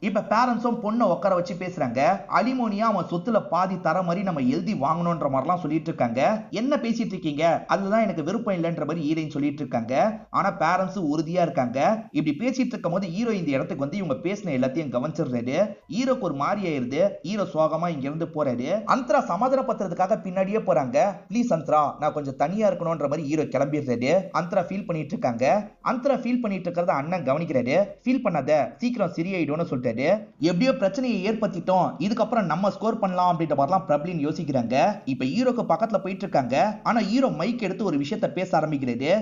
இப்ப பேரண்ட்ஸும் பொண்ணை உட்கார வச்சு பேசுறாங்க. அலிமோனியா அவன் சொத்துல பாதி தர மாதிரி நம்ம எழுதி வாங்கணும்ன்ற மாதிரிலாம் சொல்லிட்டு இருக்காங்க. என்ன பேசிட்டு இருக்கீங்க, அதுதான் எனக்கு விருப்பம் இல்லைன்ற மாதிரி ஹீரோயின் சொல்லிட்டு இருக்காங்க. ஆனா பேரண்ட்ஸ் உறுதியா இருக்காங்க. இப்படி பேசிட்டு இருக்கும் போது ஹீரோ இந்த இடத்துக்கு வந்து இவங்க பேசின எல்லாத்தையும் கவனிச்சிடுறாரு. ஹீரோக்கு ஒரு மாதிரி போயிருது. ஹீரோ சோகமா இங்க இருந்து போறாரு. அந்தரா சமாதானப்படுத்துறதுக்காக பின்னாடியே போறாங்க. ப்ளீஸ் அந்தரா, நான் கொஞ்சம் தனியா இருக்கணும்ன்ற மாதிரி ஹீரோ கிளம்பிடுறாரு. அந்தரா ஃபீல் பண்ணிட்டு இருக்காங்க. அந்தரா ஃபீல் பண்ணிட்டு இருக்கிறத அண்ணன் கவனிக்கிறாரு. ஃபீல் பண்ணாத, சீக்கிரம் சரியாயிடும்னு சொல்லிட்டாரு. எப்படியோ பிரச்சனையை ஏற்படுத்திட்டோம், இதுக்கப்புறம் நம்ம ஸ்கோர் பண்ணலாம் அப்படின்ற மாதிரிலாம் பிரப்ளின் யோசிக்கிறாங்க. இப்ப ஹீரோக்கு பக்கத்துல போயிட்டு இருக்காங்க. ஆனா ஹீரோ மைக் எடுத்து ஒரு விஷயத்த பேச ஆரம்பிக்கிறாரு.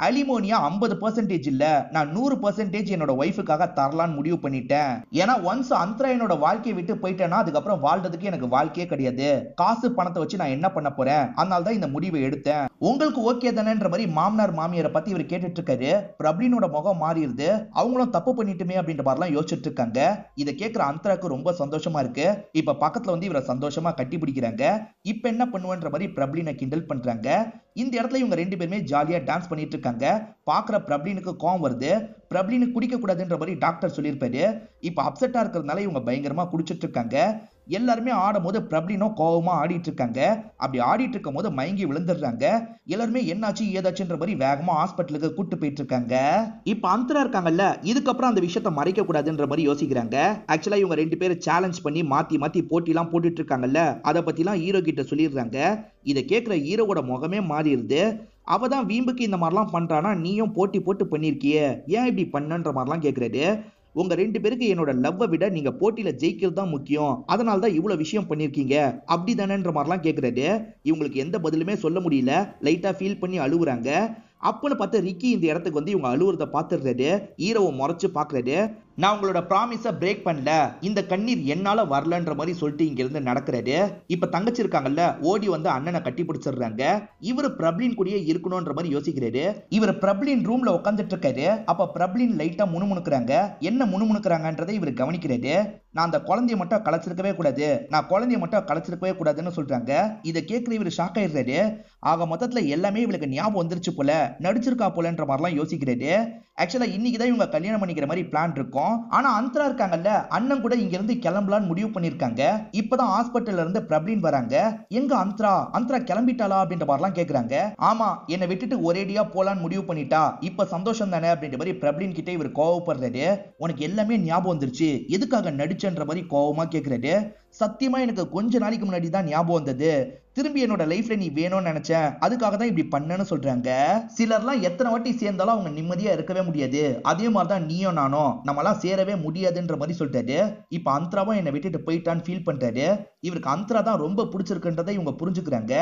அலிமோனியா 50% இல்ல, நான் 100% என்னோட ஒய்ஃபுக்காக தரலான்னு முடிவு பண்ணிட்டேன். ஏன்னா ஒன்ஸ் அந்தரா என்னோட வாழ்க்கையை விட்டு போயிட்டேன்னா அதுக்கப்புறம் வாழ்றதுக்கு எனக்கு வாழ்க்கையே கிடையாது. காசு பணத்தை வச்சு நான் என்ன பண்ண போறேன், அதனால தான் இந்த முடிவை எடுத்தேன். உங்களுக்கு ஓகே தானேன்ற மாதிரி மாமனார் மாமியாரை பத்தி இவர் கேட்டுட்டு இருக்காரு. பிரப்ளினோட முகம் மாறிடுது. அவங்களும் தப்பு பண்ணிட்டுமே அப்படின்ற மாதிரிலாம் யோசிச்சுட்டு இருக்காங்க. இதை கேட்கிற அந்தராக்கு ரொம்ப சந்தோஷமா இருக்கு. இப்ப பக்கத்துல வந்து இவரை சந்தோஷமா கட்டி பிடிக்கிறாங்க. இப்ப என்ன பண்ணுவேன்ற மாதிரி பிரப்ளினை கிண்டல் பண்றாங்க. இந்த இடத்துல இவங்க ரெண்டு பேருமே ஜாலியா டான்ஸ் பண்ணிட்டு இருக்காங்க. பாக்குற பிரப்ளினுக்கு கோவம் வருது. பிரப்ளினு குடிக்க கூடாதுன்ற மாதிரி டாக்டர் சொல்லியிருப்பாரு. இப்ப அப்செட்டா இருக்கிறதுனால இவங்க பயங்கரமா குடிச்சிட்டு இருக்காங்க. எல்லாருமே ஆடும் போது பிரப்ளினோ கோவமா ஆடிட்டு இருக்காங்க. அப்படி ஆடிட்டு இருக்கும் போது மயங்கி விழுந்துடுறாங்க. எல்லாருமே என்னாச்சு ஏதாச்சுன்ற மாதிரி வேகமா ஹாஸ்பிட்டலுக்கு கூட்டு போயிட்டு இருக்காங்க. இப்ப அந்தரா இருக்காங்கல்ல, இதுக்கப்புறம் அந்த விஷயத்தை மறைக்க கூடாதுன்ற மாதிரி யோசிக்கிறாங்க. ஆக்சுவலா இவங்க ரெண்டு பேரும் சேலஞ்ச் பண்ணி மாத்தி மாத்தி போட்டி எல்லாம் போட்டுட்டு இருக்காங்கல்ல, அதை பத்தி எல்லாம் ஹீரோ கிட்ட சொல்லிடுறாங்க. இதை கேட்கிற ஹீரோவோட முகமே மாறிடுது. அவதான் வீம்புக்கு இந்த மாதிரிலாம் பண்றானா, நீயும் போட்டி போட்டு பண்ணிருக்கியே, ஏன் இப்படி பண்ணன்ற மாதிரிலாம் கேட்கிறாரு. உங்க ரெண்டு பேருக்கு என்னோட லவ்வை விட நீங்க போட்டியில ஜெயிக்கிறது தான் முக்கியம், அதனால தான் இவ்வளவு விஷயம் பண்ணிருக்கீங்க அப்படிதானேன்ற மாதிரிலாம் கேட்கிறாரு. இவங்களுக்கு எந்த பதிலுமே சொல்ல முடியல. லைட்டா ஃபீல் பண்ணி அழுகுறாங்க. அப்பன்னு பார்த்து ரிக்கி இந்த இடத்துக்கு வந்து இவங்க அழுவுறத பார்த்துடுறாரு. ஹீரோவை முறைச்சு பாக்குறாரு. நான் உங்களோட ப்ராமிஸை பிரேக் பண்ணல, இந்த கண்ணீர் என்னால வரலன்ற மாதிரி சொல்லிட்டு இங்க இருந்து நடக்கிறாரு. இப்ப தங்கச்சி இருக்காங்கல்ல, ஓடி வந்து அண்ணனை கட்டி பிடிச்சிடுறாங்க. இவர் பிரப்ளின் கூடயே இருக்கணும்ன்ற மாதிரி யோசிக்கிறாரு. இவர் பிரப்ளின் ரூம்ல உட்காந்துட்டு இருக்காரு. அப்ப பிரப்ளின் லைட்டா முணுமுணுக்குறாங்க. என்ன முணுமுணுக்குறாங்கன்றதை இவர் கவனிக்கிறாரு. நான் அந்த குழந்தைய மட்டும் கலைச்சிருக்கவே கூடாது, நான் குழந்தைய மட்டும் கலைச்சிருக்கவே கூடாதுன்னு சொல்றாங்க. இதை கேட்கிற இவர் ஷாக் ஆயிடுறாரு. ஆக மொத்தத்துல எல்லாமே இவளுக்கு ஞாபகம் வந்துருச்சு போல, நடிச்சிருக்கா போலன்ற மாதிரிலாம் யோசிக்கிறாரு. ஆக்சுவலா இன்னைக்குதான் இவங்க கல்யாணம் பண்ணிக்கிற மாதிரி பிளான் இருக்கும். ஆனா அந்தரா இருக்காங்கல்ல, அண்ணன் கூட இங்க இருந்து கிளம்பலான்னு முடிவு பண்ணிருக்காங்க. இப்பதான் ஹாஸ்பிட்டல்ல இருந்து பிரப்ளின் வராங்க. எங்க அந்தரா, அந்தரா கிளம்பிட்டாளா அப்படின்ற மாதிரிலாம் கேக்குறாங்க. ஆமா, என்னை விட்டுட்டு ஒரேடியா போலான்னு முடிவு பண்ணிட்டா, இப்ப சந்தோஷம் தானே அப்படின்ற மாதிரி பிரப்ளின் கிட்ட இவர் கோவப்படுறாரு. உனக்கு எல்லாமே ஞாபகம் வந்துருச்சு, எதுக்காக நடிச்சன்ற மாதிரி கோவமா கேக்குறாரு. சத்தியமா எனக்கு கொஞ்ச நாளைக்கு முன்னாடி தான் ஞாபகம் வந்தது, திரும்பி என்னோட லைஃப்ல நீ வேணும்னு நினைச்சேன், அதுக்காக தான் இப்படி பண்ணேன்னு சொல்றாங்க. சிலர்லாம் எத்தனை வாட்டி சேர்ந்தாலும் அவங்க நிம்மதியா இருக்கவே முடியாது, அதே மாதிரிதான் நீயும் நானும் நம்மளாம் சேரவே முடியாதுன்ற மாதிரி சொல்லிட்டாரு. இப்ப அந்தராவும் என்னை விட்டுட்டு போயிட்டான்னு ஃபீல் பண்றாரு. இவருக்கு அந்தரா தான் ரொம்ப பிடிச்சிருக்குன்றதை இவங்க புரிஞ்சுக்கிறாங்க.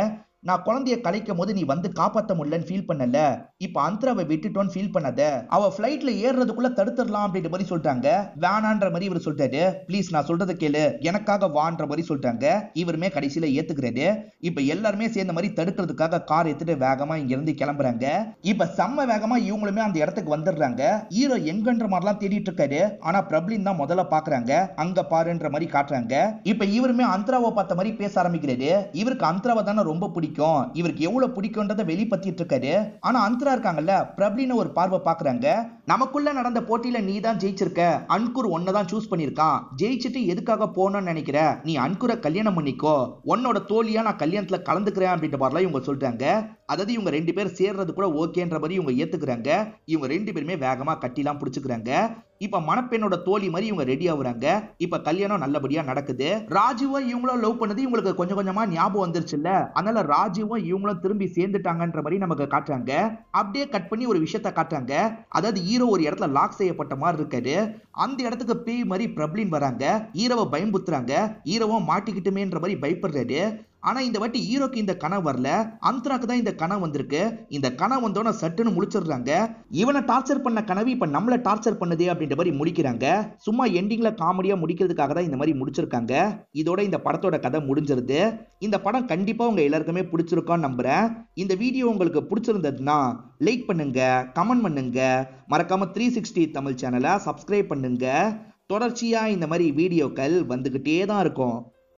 நான் குழந்தைய கலைக்கும் போது நீ வந்து காப்பாத்த முடியலன்னு ஃபீல் பண்ணல, இப்ப அந்தராவை விட்டுட்டோன்னு ஃபீல் பண்ணாத, அவ ஃபிளைட்ல ஏறுறதுக்குள்ள தடுத்துடலாம் அப்படின்ற மாதிரி சொல்லிட்டாங்க. வேணான்ற மாதிரி இவர் சொல்லிட்டாரு. ப்ளீஸ் நான் சொல்றதை கேளு, எனக்காக வான்ற மாதிரி சொல்லிட்டாங்க. இவருமே கடைசியில ஏத்துக்கிறாரு. இப்ப எல்லாருமே சேர்ந்த மாதிரி தடுக்கிறதுக்காக கார் எடுத்துட்டு வேகமா இங்க இருந்து கிளம்புறாங்க. இப்ப செம்ம வேகமா இவங்களுமே அந்த இடத்துக்கு வந்துடுறாங்க. ஹீரோ எங்கன்ற மாதிரிலாம் தேடிட்டு இருக்காரு. ஆனா பிரப்ளின் தான் முதல்ல பாக்குறாங்க. அங்க பாருன்ற மாதிரி காட்டுறாங்க. இப்ப இவருமே அந்தராவை பார்த்த மாதிரி பேச ஆரம்பிக்கிறாரு. இவருக்கு அந்தராவை தானே ரொம்ப பிடிக்கும், இவருக்கு எவ்வளவு பிடிக்கும்ன்றத வெளிப்படுத்திட்டு இருக்காரு. ஆனா அந்தரா இருக்காங்கல்ல, பிரப்ளின ஒரு பார்வை பாக்குறாங்க. நமக்குள்ள நடந்த போட்டியில நீ தான் ஜெயிச்சிருக்க, அன்குர் ஒன்னதான் சூஸ் பண்ணிருக்கான், ஜெயிச்சிட்டு எதுக்காக போகணும்னு நினைக்கிற, நீ அன்குரை கல்யாணம் பண்ணிக்கோ, உன்னோட தோழியா நான் கல்யாணத்துல கலந்துக்கிறேன் அப்படின்ற மாதிரிலாம் இவங்க சொல்றாங்க. அதாவது இவங்க ரெண்டு பேரும் சேர்றது கூட ஓகேன்ற மாதிரி இவங்க ஏத்துக்கிறாங்க. இவங்க ரெண்டு பேருமே வேகமா கட்டிலாம் பிடிச்சுக்கிறாங்க. இப்ப மணப்பெண்ணோட தோழி மாதிரி இவங்க ரெடி ஆகுறாங்க. இப்ப கல்யாணம் நல்லபடியா நடக்குது. ராஜுவும் இவங்களும் லவ் பண்ணது இவங்களுக்கு கொஞ்சம் கொஞ்சமா ஞாபகம் வந்துருச்சுல்ல, அதனால ராஜுவும் இவங்களும் திரும்பி சேர்ந்துட்டாங்கன்ற மாதிரி நமக்கு காட்டுறாங்க. அப்படியே கட் பண்ணி ஒரு விஷயத்த காட்டுறாங்க. அதாவது ஹீரோ ஒரு இடத்துல லாக் செய்யப்பட்ட மாதிரி இருக்காரு. அந்த இடத்துக்கு பேய் மாதிரி பிரப்ளின் வராங்க. ஹீரோவை பயம்புத்துறாங்க. ஹீரோவும் மாட்டிக்கிட்டுமேன்ற மாதிரி பயப்படுறாரு. ஆனா இந்த வாட்டி ஹீரோக்கு இந்த கனவு வரல, அந்தராக்கு தான் இந்த கனவு வந்திருக்கு. இந்த கனவு வந்தோட சட்டுன்னு முடிச்சிடுறாங்க. இவனை டார்ச்சர் பண்ண கனவு இப்ப நம்மள டார்ச்சர் பண்ணுதே அப்படின்ற மாதிரி முடிக்கிறாங்க. சும்மா எண்டிங்ல காமெடியா முடிக்கிறதுக்காக தான் இந்த மாதிரி முடிச்சிருக்காங்க. இதோட இந்த படத்தோட கதை முடிஞ்சிருது. இந்த படம் கண்டிப்பா உங்க எல்லாருக்குமே பிடிச்சிருக்கான்னு நம்புறேன். இந்த வீடியோ உங்களுக்கு பிடிச்சிருந்ததுன்னா லைக் பண்ணுங்க, கமெண்ட் பண்ணுங்க, மறக்காம 360 தமிழ் சேனலை சப்ஸ்கிரைப் பண்ணுங்க. தொடர்ச்சியா இந்த மாதிரி வீடியோக்கள் வந்துகிட்டே தான் இருக்கும்.